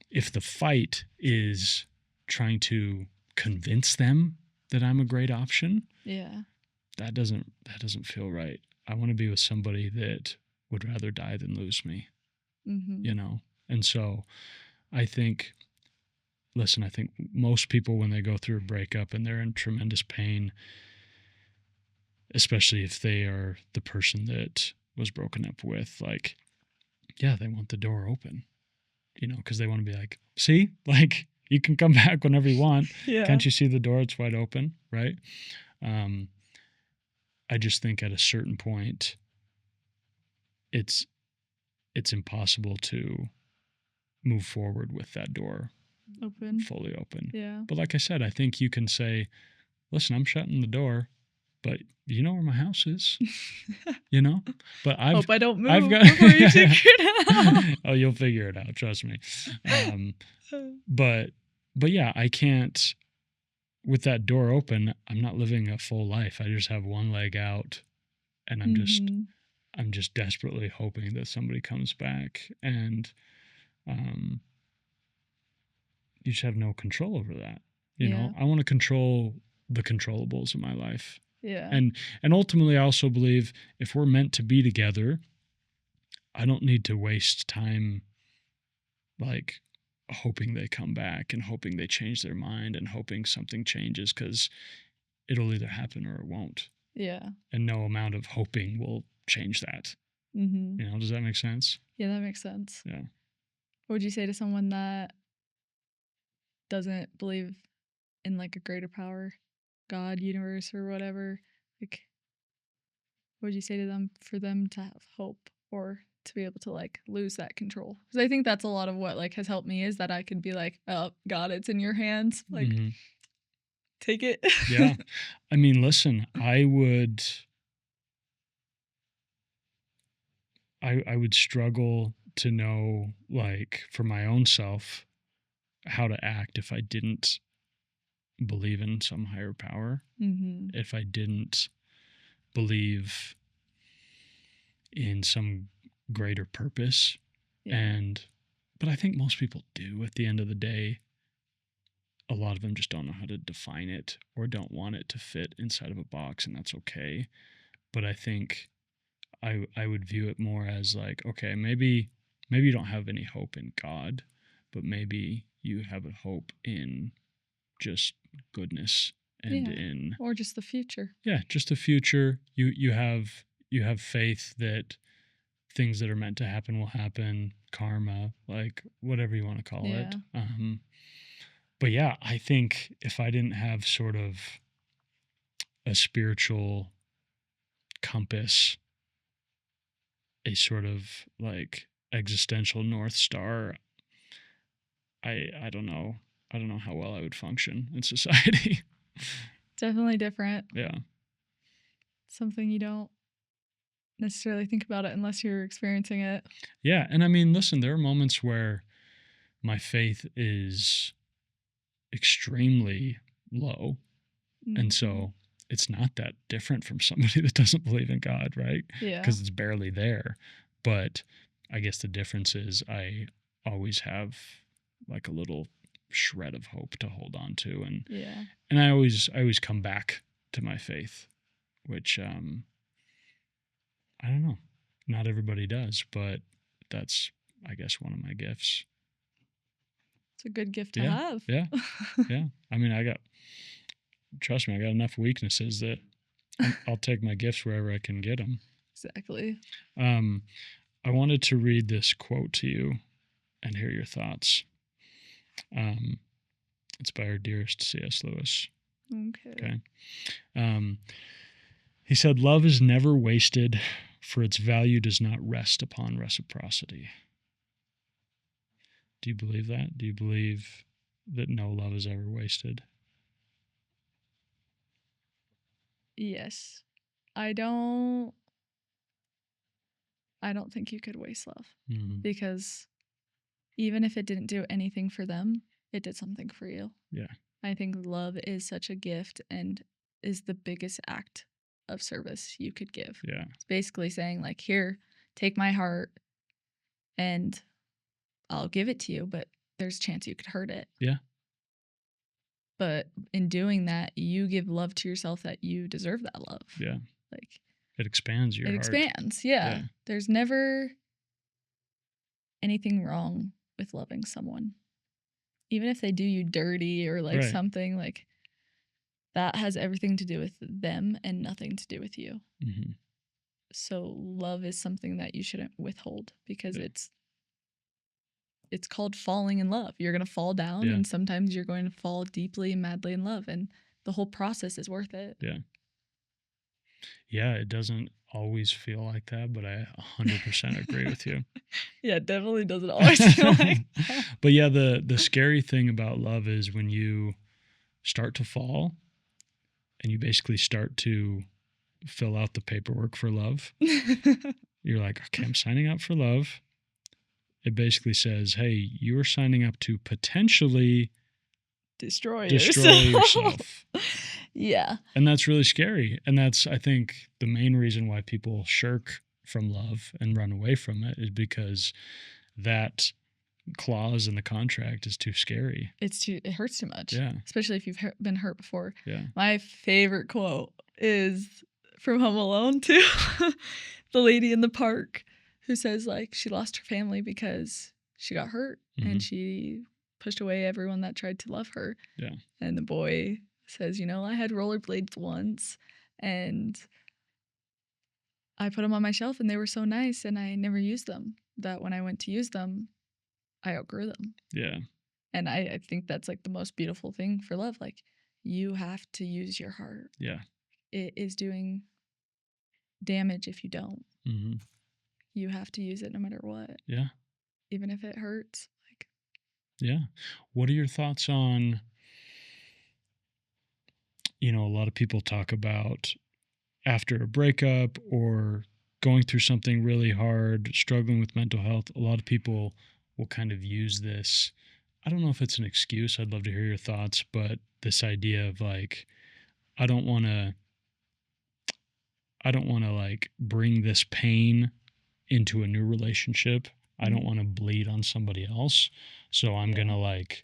if the fight is trying to convince them that I'm a great option, that doesn't feel right. I want to be with somebody that would rather die than lose me, And so I think most people, when they go through a breakup and they're in tremendous pain, especially if they are the person that was broken up with, like, yeah, they want the door open, because they want to be like, see, like, you can come back whenever you want. Yeah. Can't you see the door? It's wide open, right? I just think at a certain point, it's impossible to move forward with that door fully open. Yeah. But like I said, I think you can say, listen, I'm shutting the door, but you know where my house is, you know? But hope I don't move I've got, before you figure it out. Oh, you'll figure it out. Trust me. But yeah, I can't, with that door open, I'm not living a full life. I just have one leg out, and I'm just desperately hoping that somebody comes back, and you just have no control over that. You know, I want to control the controllables of my life. Yeah. And ultimately, I also believe if we're meant to be together, I don't need to waste time like hoping they come back and hoping they change their mind and hoping something changes, because it'll either happen or it won't. Yeah. And no amount of hoping will change that. Mm-hmm. You know, does that make sense? Yeah, that makes sense. Yeah. What would you say to someone that doesn't believe in like a greater power, God, universe, or whatever? Like, what would you say to them for them to have hope or to be able to like lose that control? Because I think that's a lot of what like has helped me, is that I could be like, oh God, it's in your hands, like take it. Yeah. I mean, listen, I would struggle to know, like, for my own self, how to act if I didn't believe in some higher power. If I didn't believe in some greater purpose. But I think most people do at the end of the day. A lot of them just don't know how to define it or don't want it to fit inside of a box, and that's okay. But I think I would view it more as like, okay, maybe you don't have any hope in God, but maybe you have a hope in just goodness and or just the future. Yeah, just the future. You have faith that things that are meant to happen will happen, karma, like whatever you want to call it. But yeah, I think if I didn't have sort of a spiritual compass, a sort of like existential North Star, I don't know. I don't know how well I would function in society. Definitely different. Yeah. Something you don't necessarily think about it unless you're experiencing it. Yeah. And I mean, listen, there are moments where my faith is extremely low. And so it's not that different from somebody that doesn't believe in God, right? Yeah. Because it's barely there. But I guess the difference is I always have like a little shred of hope to hold on to. And I always come back to my faith, which I don't know. Not everybody does, but that's, I guess, one of my gifts. It's a good gift to have. Yeah. Yeah. I mean, trust me, I got enough weaknesses that I'll take my gifts wherever I can get them. Exactly. I wanted to read this quote to you and hear your thoughts. It's by our dearest C.S. Lewis. Okay. He said, "Love is never wasted, for its value does not rest upon reciprocity." Do you believe that? Do you believe that no love is ever wasted? Yes. I don't think you could waste love, because even if it didn't do anything for them, it did something for you. Yeah. I think love is such a gift and is the biggest act of service you could give. Yeah. It's basically saying like, here, take my heart and I'll give it to you, but there's a chance you could hurt it. Yeah. But in doing that, you give love to yourself that you deserve that love. Yeah. Like, it expands your heart. It expands, yeah. There's never anything wrong with loving someone. Even if they do you dirty or like something, like that has everything to do with them and nothing to do with you. So love is something that you shouldn't withhold, because it's called falling in love. You're going to fall down and sometimes you're going to fall deeply and madly in love, and the whole process is worth it. Yeah. Yeah, it doesn't always feel like that, but I 100% agree with you. Yeah, it definitely doesn't always feel like that. But yeah, the scary thing about love is when you start to fall and you basically start to fill out the paperwork for love. You're like, okay, I'm signing up for love. It basically says, hey, you are signing up to potentially destroy yourself. Yeah. And that's really scary. And that's, I think, the main reason why people shirk from love and run away from it is because that clause in the contract is too scary. It hurts too much. Yeah. Especially if you've been hurt before. Yeah. My favorite quote is from Home Alone too. The lady in the park who says like she lost her family because she got hurt and she pushed away everyone that tried to love her. Yeah. And the boy says, I had rollerblades once and I put them on my shelf and they were so nice and I never used them. That when I went to use them, I outgrew them. Yeah. And I think that's like the most beautiful thing for love. Like you have to use your heart. Yeah. It is doing damage if you don't. Mm-hmm. You have to use it no matter what. Yeah. Even if it hurts. Like. Yeah. What are your thoughts on, a lot of people talk about after a breakup or going through something really hard, struggling with mental health, a lot of people will kind of use this. I don't know if it's an excuse. I'd love to hear your thoughts, but this idea of like, I don't want to like bring this pain into a new relationship. I don't want to bleed on somebody else. So I'm going to like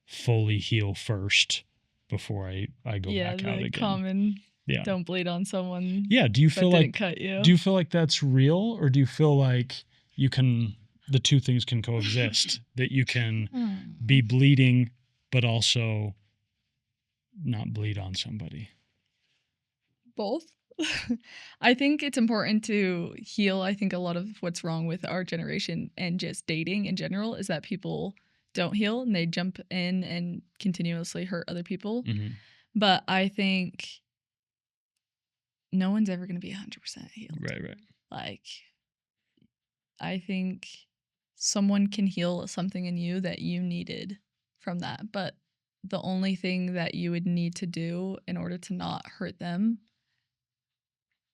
fully heal first before I go back out again. Common. Yeah. Don't bleed on someone. Yeah. Do you feel like cut you? Do you feel like that's real, or do you feel like the two things can coexist? That you can be bleeding, but also not bleed on somebody? Both. I think it's important to heal. I think a lot of what's wrong with our generation and just dating in general is that people don't heal and they jump in and continuously hurt other people. Mm-hmm. But I think no one's ever going to be 100% healed. Right. Like, I think someone can heal something in you that you needed from that. But the only thing that you would need to do in order to not hurt them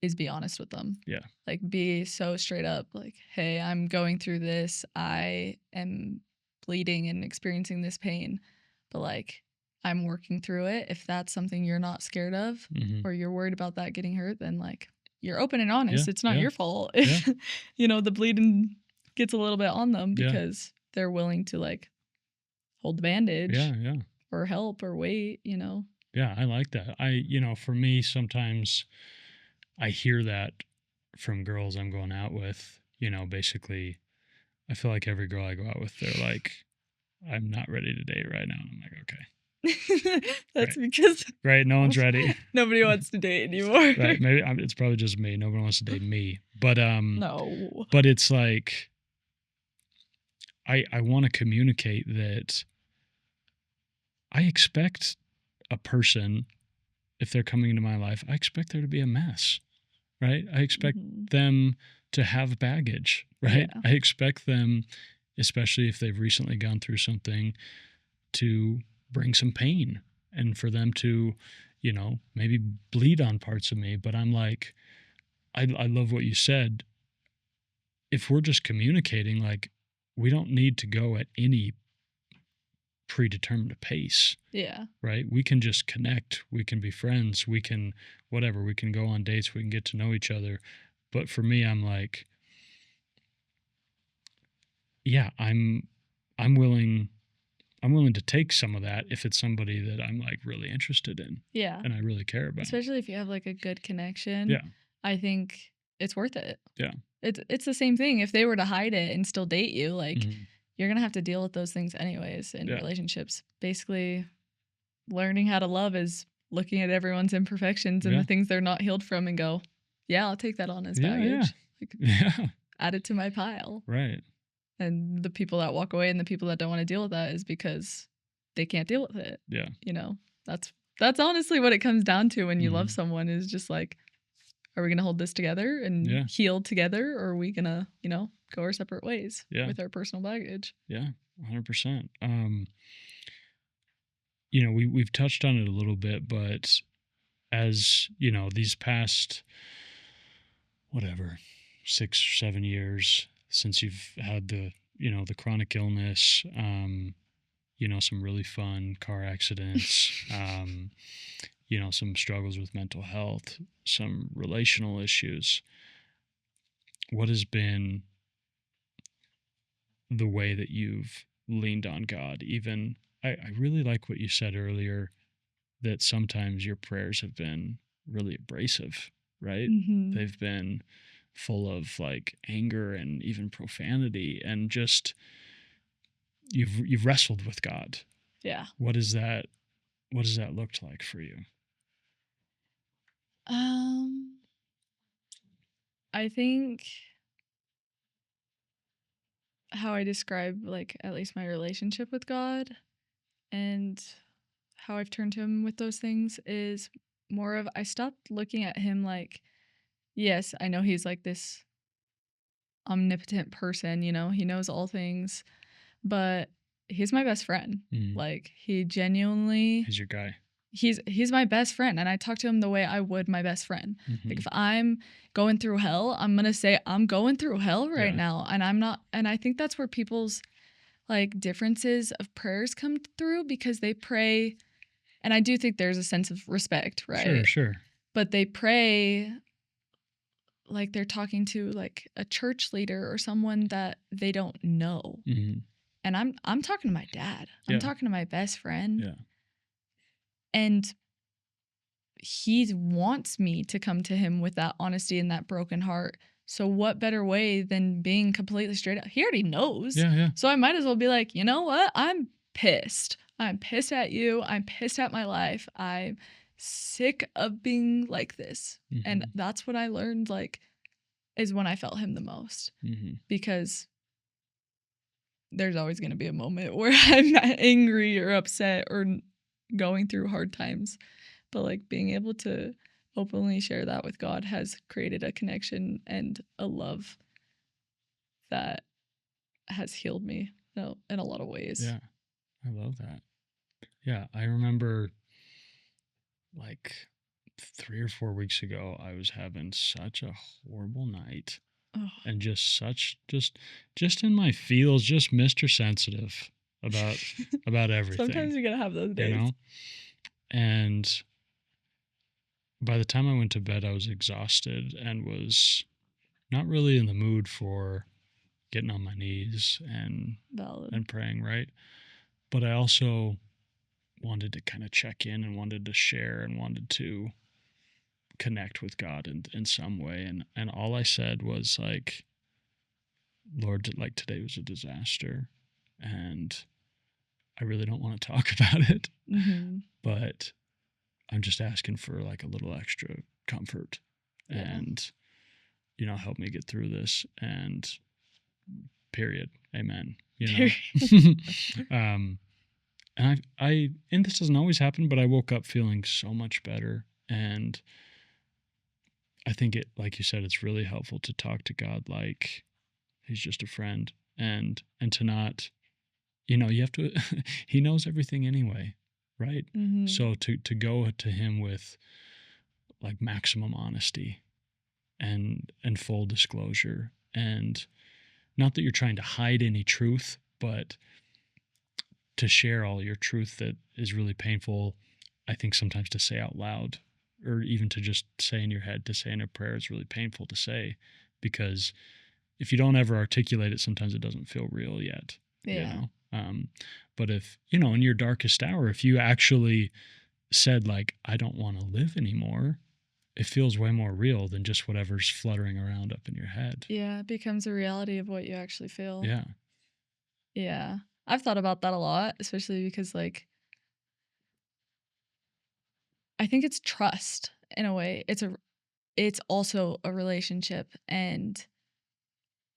is be honest with them. Yeah. Like, be so straight up, like, hey, I'm going through this. I am bleeding and experiencing this pain, but like, I'm working through it. If that's something you're not scared of or you're worried about that getting hurt, then like, you're open and honest. It's not your fault if, the bleeding gets a little bit on them because they're willing to like hold the bandage or help or wait, Yeah, I like that. For me, sometimes I hear that from girls I'm going out with, basically, I feel like every girl I go out with, they're like, I'm not ready to date right now. And I'm like, okay. That's right. Because no one's ready. Nobody wants to date anymore. Right. Maybe it's probably just me. Nobody wants to date me. But no. But it's like I want to communicate that I expect a person, if they're coming into my life, I expect there to be a mess. Right? I expect them to have baggage, right? Yeah. I expect them, especially if they've recently gone through something, to bring some pain and for them to, maybe bleed on parts of me. But I'm like, I love what you said. If we're just communicating, like, we don't need to go at any predetermined pace. Yeah. Right? We can just connect. We can be friends. We can whatever. We can go on dates. We can get to know each other. But for me, I'm like, yeah, I'm willing to take some of that if it's somebody that I'm like really interested in. Yeah. And I really care about. Especially if you have like a good connection. Yeah. I think it's worth it. Yeah. It's the same thing. If they were to hide it and still date you, like you're going to have to deal with those things anyways in relationships. Basically, learning how to love is looking at everyone's imperfections and the things they're not healed from and go, yeah, I'll take that on as baggage. Like, add it to my pile. Right. And the people that walk away and the people that don't want to deal with that is because they can't deal with it. Yeah. That's honestly what it comes down to when you love someone is just like, are we going to hold this together and Yeah. heal together, or are we going to, go our separate ways Yeah. with our personal baggage? Yeah, 100%. We've touched on it a little bit, but as, these past, whatever, 6 or 7 years since you've had the chronic illness, some really fun car accidents, some struggles with mental health, some relational issues. What has been the way that you've leaned on God? Even, I really like what you said earlier, that sometimes your prayers have been really abrasive, right? Mm-hmm. They've been full of like anger and even profanity, and just you've wrestled with God. Yeah. What does that looked like for you? I think how I describe, like, at least my relationship with God and how I've turned to him with those things is more of, I stopped looking at him like, yes, I know he's like this omnipotent person, he knows all things, but he's my best friend. Like, he genuinely, He's your guy. He's my best friend, and I talk to him the way I would my best friend. Like, if I'm going through hell, I'm gonna say I'm going through hell right now, and I'm not. And I think that's where people's like differences of prayers come through, because they pray, and I do think there's a sense of respect, right? Sure. But they pray like they're talking to like a church leader or someone that they don't know. And I'm talking to my dad. I'm talking to my best friend. Yeah. And he wants me to come to him with that honesty and that broken heart. So what better way than being completely straight up? He already knows. Yeah. So I might as well be like, you know what? I'm pissed. I'm pissed at you. I'm pissed at my life. I'm sick of being like this. And that's what I learned, like, is when I felt him the most. Because there's always going to be a moment where I'm angry or upset or going through hard times. But like, being able to openly share that with God has created a connection and a love that has healed me in a lot of ways. Yeah, I love that. Yeah, I remember like 3 or 4 weeks ago, I was having such a horrible night. And just in my feels, just Mr. Sensitive about everything. Sometimes you gotta have those days. And by the time I went to bed, I was exhausted and was not really in the mood for getting on my knees and praying, right? But I also wanted to kind of check in and wanted to share and wanted to connect with God in some way. And all I said was like, Lord, like, today was a disaster and I really don't want to talk about it, but I'm just asking for like a little extra comfort and, help me get through this, and period. Amen. And and this doesn't always happen, but I woke up feeling so much better. And I think it, like you said, it's really helpful to talk to God like he's just a friend, and to not, you have to, he knows everything anyway, right? So to go to him with like maximum honesty and full disclosure, and not that you're trying to hide any truth, but to share all your truth that is really painful, I think sometimes to say out loud, or even to just say in your head, to say in a prayer, is really painful to say, because if you don't ever articulate it, sometimes it doesn't feel real yet. But if, in your darkest hour, if you actually said like, I don't want to live anymore, it feels way more real than just whatever's fluttering around up in your head. Yeah, it becomes a reality of what you actually feel. Yeah. Yeah. I've thought about that a lot, especially because like, I think it's trust in a way. It's also a relationship, and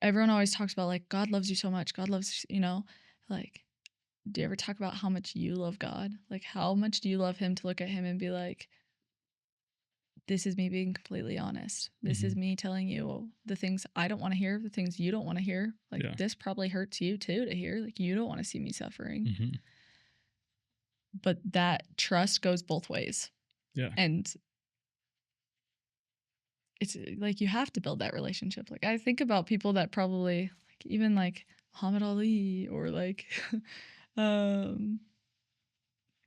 everyone always talks about like, God loves you so much. God loves, like, do you ever talk about how much you love God? Like, how much do you love him to look at him and be like, this is me being completely honest. This is me telling you the things I don't want to hear, the things you don't want to hear. Like, this probably hurts you too to hear. Like, you don't want to see me suffering. But that trust goes both ways. Yeah. And it's like, you have to build that relationship. Like, I think about people that probably, like, even like Muhammad Ali, or like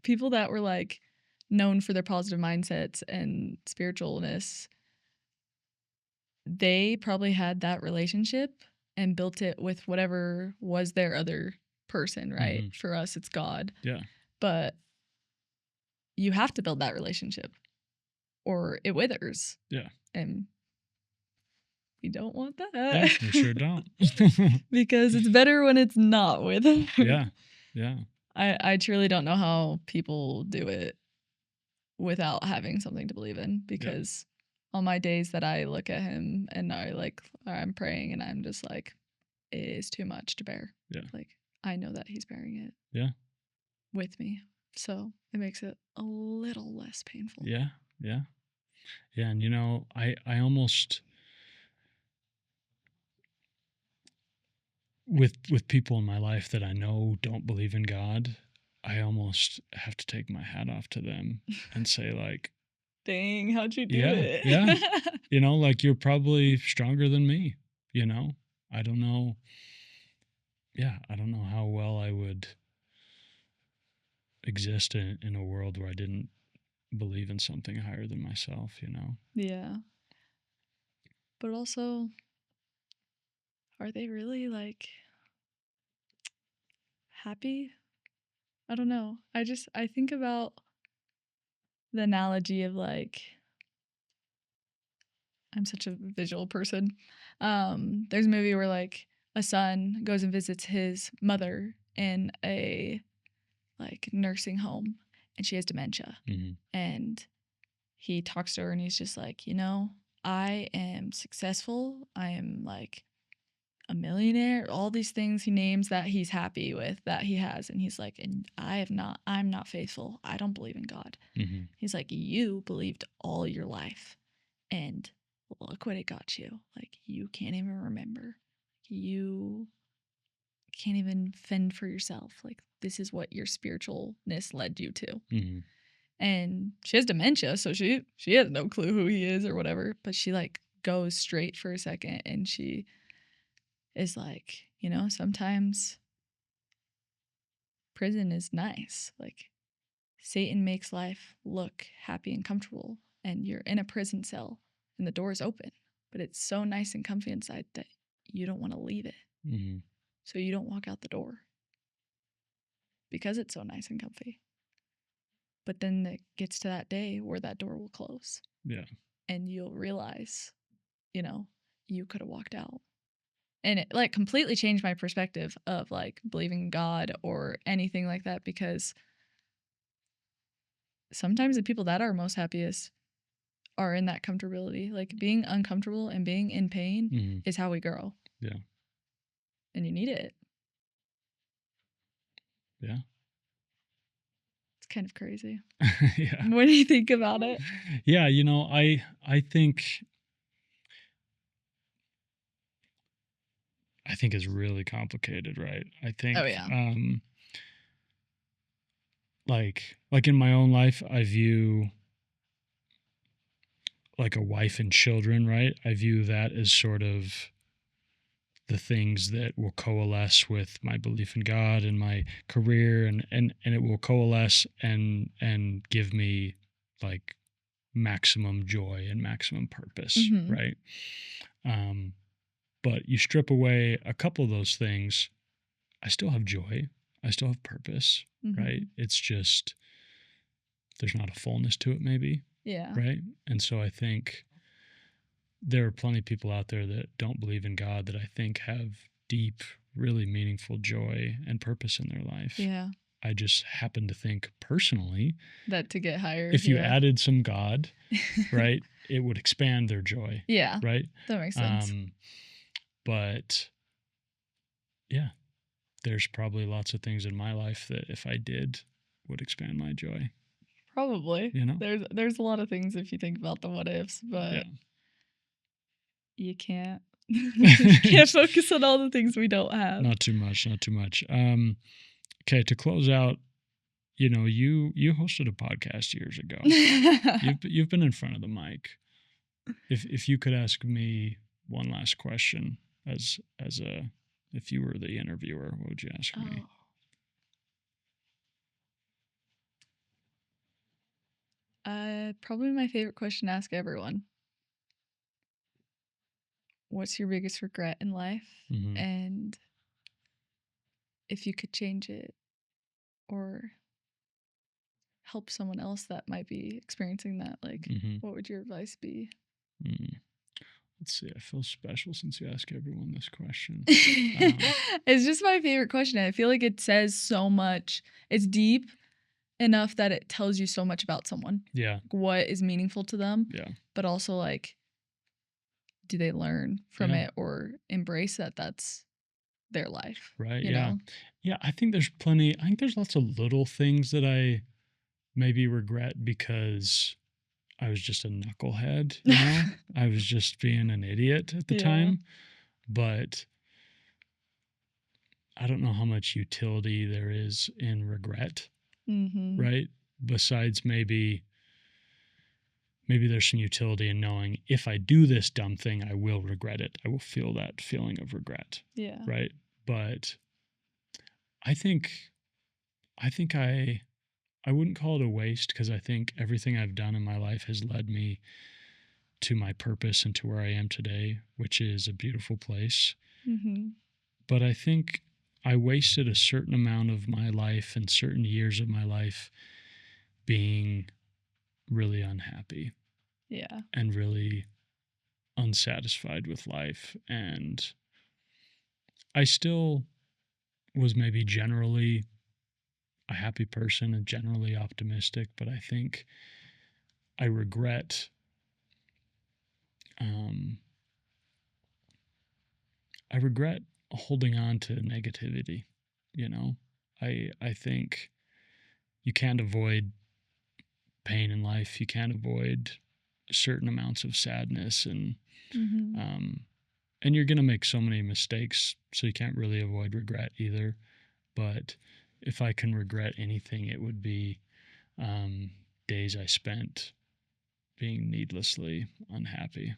people that were like known for their positive mindsets and spiritualness. They probably had that relationship and built it with whatever was their other person, right? For us, it's God. Yeah. But you have to build that relationship or it withers. Yeah. And we don't want that. Yeah, we sure don't. Because it's better when it's not withered. Yeah. Yeah. I truly don't know how people do it without having something to believe in, because on my days that I look at him and I'm praying and I'm just like, it is too much to bear. Yeah. Like, I know that he's bearing it. Yeah. With me. So it makes it a little less painful. Yeah. Yeah. Yeah. And I almost, with people in my life that I know don't believe in God, I almost have to take my hat off to them and say, like, dang, how'd you do it? Yeah. Like, you're probably stronger than me. I don't know. Yeah. I don't know how well I would exist in a world where I didn't believe in something higher than myself, Yeah. But also, are they really like happy? I don't know. I think about the analogy of like, I'm such a visual person. There's a movie where like a son goes and visits his mother in a like nursing home, and she has dementia. And he talks to her and he's just like, I am successful. I am like a millionaire, all these things he names that he's happy with, that he has. And he's like, and I'm not faithful. I don't believe in God. He's like, you believed all your life, and look what it got you. Like, you can't even remember. You can't even fend for yourself. Like, this is what your spiritualness led you to. And she has dementia, so she has no clue who he is or whatever. But she like goes straight for a second, and she is like, sometimes prison is nice. Like, Satan makes life look happy and comfortable, and you're in a prison cell and the door's open, but it's so nice and comfy inside that you don't want to leave it. So you don't walk out the door because it's so nice and comfy. But then it gets to that day where that door will close. Yeah. And you'll realize, you could have walked out. And it like completely changed my perspective of like believing in God or anything like that, because sometimes the people that are most happiest are in that comfortability. Like, being uncomfortable and being in pain is how we grow. Yeah. And you need it. Yeah. It's kind of crazy. Yeah. What do you think about it? Yeah, I think it's really complicated, right? I think like in my own life, I view like a wife and children, right? I view that as sort of the things that will coalesce with my belief in God and my career, and it will coalesce and give me like maximum joy and maximum purpose, right? But you strip away a couple of those things, I still have joy, I still have purpose, right? It's just there's not a fullness to it, maybe. Yeah. Right? And so I think there are plenty of people out there that don't believe in God that I think have deep, really meaningful joy and purpose in their life. Yeah. I just happen to think personally that to get higher, if you added some God, right, it would expand their joy. Yeah. Right? That makes sense. But yeah, there's probably lots of things in my life that if I did would expand my joy. Probably. You know? There's a lot of things if you think about the what ifs, but you can't focus on all the things we don't have. Not too much. Okay, to close out, you hosted a podcast years ago. You've been in front of the mic. If you could ask me one last question if you were the interviewer, what would you ask me? Probably my favorite question to ask everyone. What's your biggest regret in life? Mm-hmm. And if you could change it or help someone else that might be experiencing that, like, what would your advice be? Let's see. I feel special since you ask everyone this question. It's just my favorite question. I feel like it says so much. It's deep enough that it tells you so much about someone. Yeah. Like, what is meaningful to them. Yeah. But also, like, do they learn from it or embrace that that's their life? Right. Yeah. Yeah. I think there's lots of little things that I maybe regret because I was just a knucklehead, I was just being an idiot at the time. But I don't know how much utility there is in regret, right? Besides maybe there's some utility in knowing if I do this dumb thing, I will regret it. I will feel that feeling of regret. Yeah. Right. But I think I wouldn't call it a waste because I think everything I've done in my life has led me to my purpose and to where I am today, which is a beautiful place. But I think I wasted a certain amount of my life and certain years of my life being really unhappy. Yeah. And really unsatisfied with life. And I still was maybe generally a happy person and generally optimistic, but I think I regret holding on to negativity. I think you can't avoid pain in life. You can't avoid certain amounts of sadness and you're going to make so many mistakes, so you can't really avoid regret either. But if I can regret anything, it would be days I spent being needlessly unhappy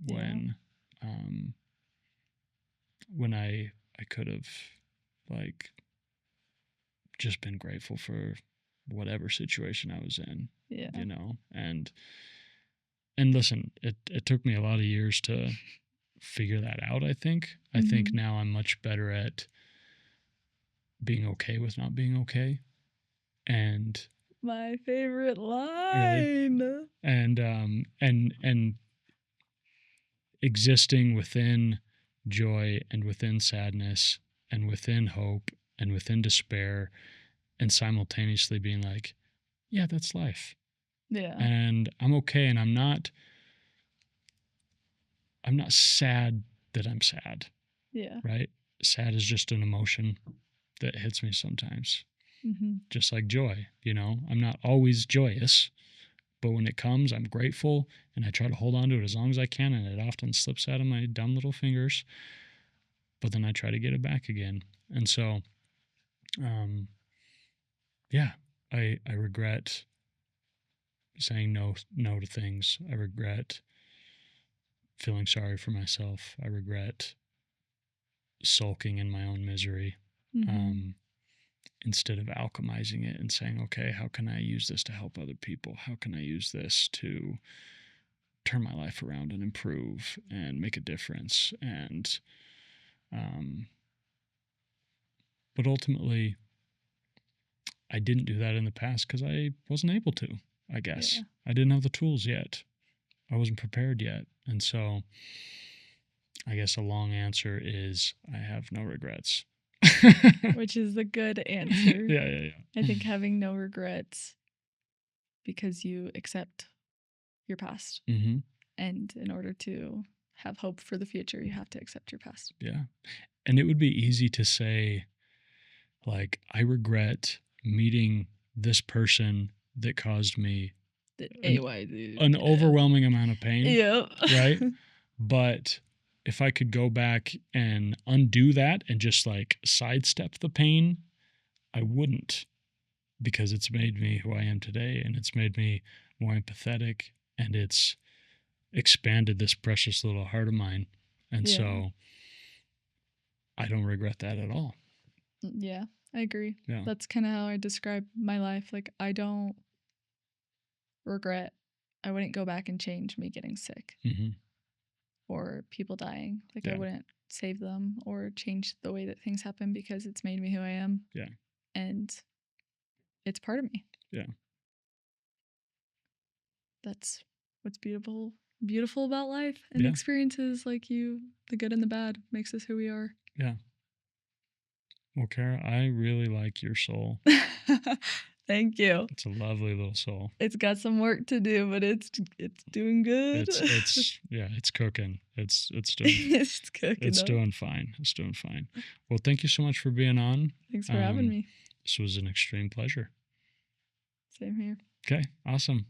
when I could have like just been grateful for whatever situation I was in. Yeah. And listen, it took me a lot of years to figure that out, I think. I think now I'm much better at being okay with not being okay. And my favorite line. Really? And existing within joy and within sadness and within hope and within despair and simultaneously being like, yeah, that's life. Yeah. And I'm okay, and I'm not sad that I'm sad. Yeah. Right? Sad is just an emotion that hits me sometimes. Just like joy, I'm not always joyous, but when it comes, I'm grateful and I try to hold on to it as long as I can, and it often slips out of my dumb little fingers, but then I try to get it back again. And so, I regret saying no to things. I regret feeling sorry for myself. I regret sulking in my own misery. Instead of alchemizing it and saying, okay, how can I use this to help other people? How can I use this to turn my life around and improve and make a difference? And, but ultimately, I didn't do that in the past because I wasn't able to, I guess. Yeah. I didn't have the tools yet. I wasn't prepared yet. And so I guess a long answer is I have no regrets. Which is the good answer. Yeah. I think having no regrets because you accept your past. And in order to have hope for the future, you have to accept your past. Yeah. And it would be easy to say, like, I regret meeting this person that caused me an overwhelming amount of pain. Yep. Right? But if I could go back and undo that and just like sidestep the pain, I wouldn't, because it's made me who I am today, and it's made me more empathetic, and it's expanded this precious little heart of mine. And so I don't regret that at all. Yeah, I agree. Yeah. That's kind of how I describe my life. Like, I don't regret. I wouldn't go back and change me getting sick or people dying. Like, I wouldn't save them or change the way that things happen, because it's made me who I am. Yeah. And it's part of me. Yeah. That's what's beautiful about life, and experiences like you, the good and the bad, makes us who we are. Yeah. Well, Cara, I really like your soul. Thank you. It's a lovely little soul. It's got some work to do, but it's doing good. It's cooking. It's doing it's cooking. It's doing fine. It's doing fine. Well, thank you so much for being on. Thanks for having me. This was an extreme pleasure. Same here. Okay, awesome.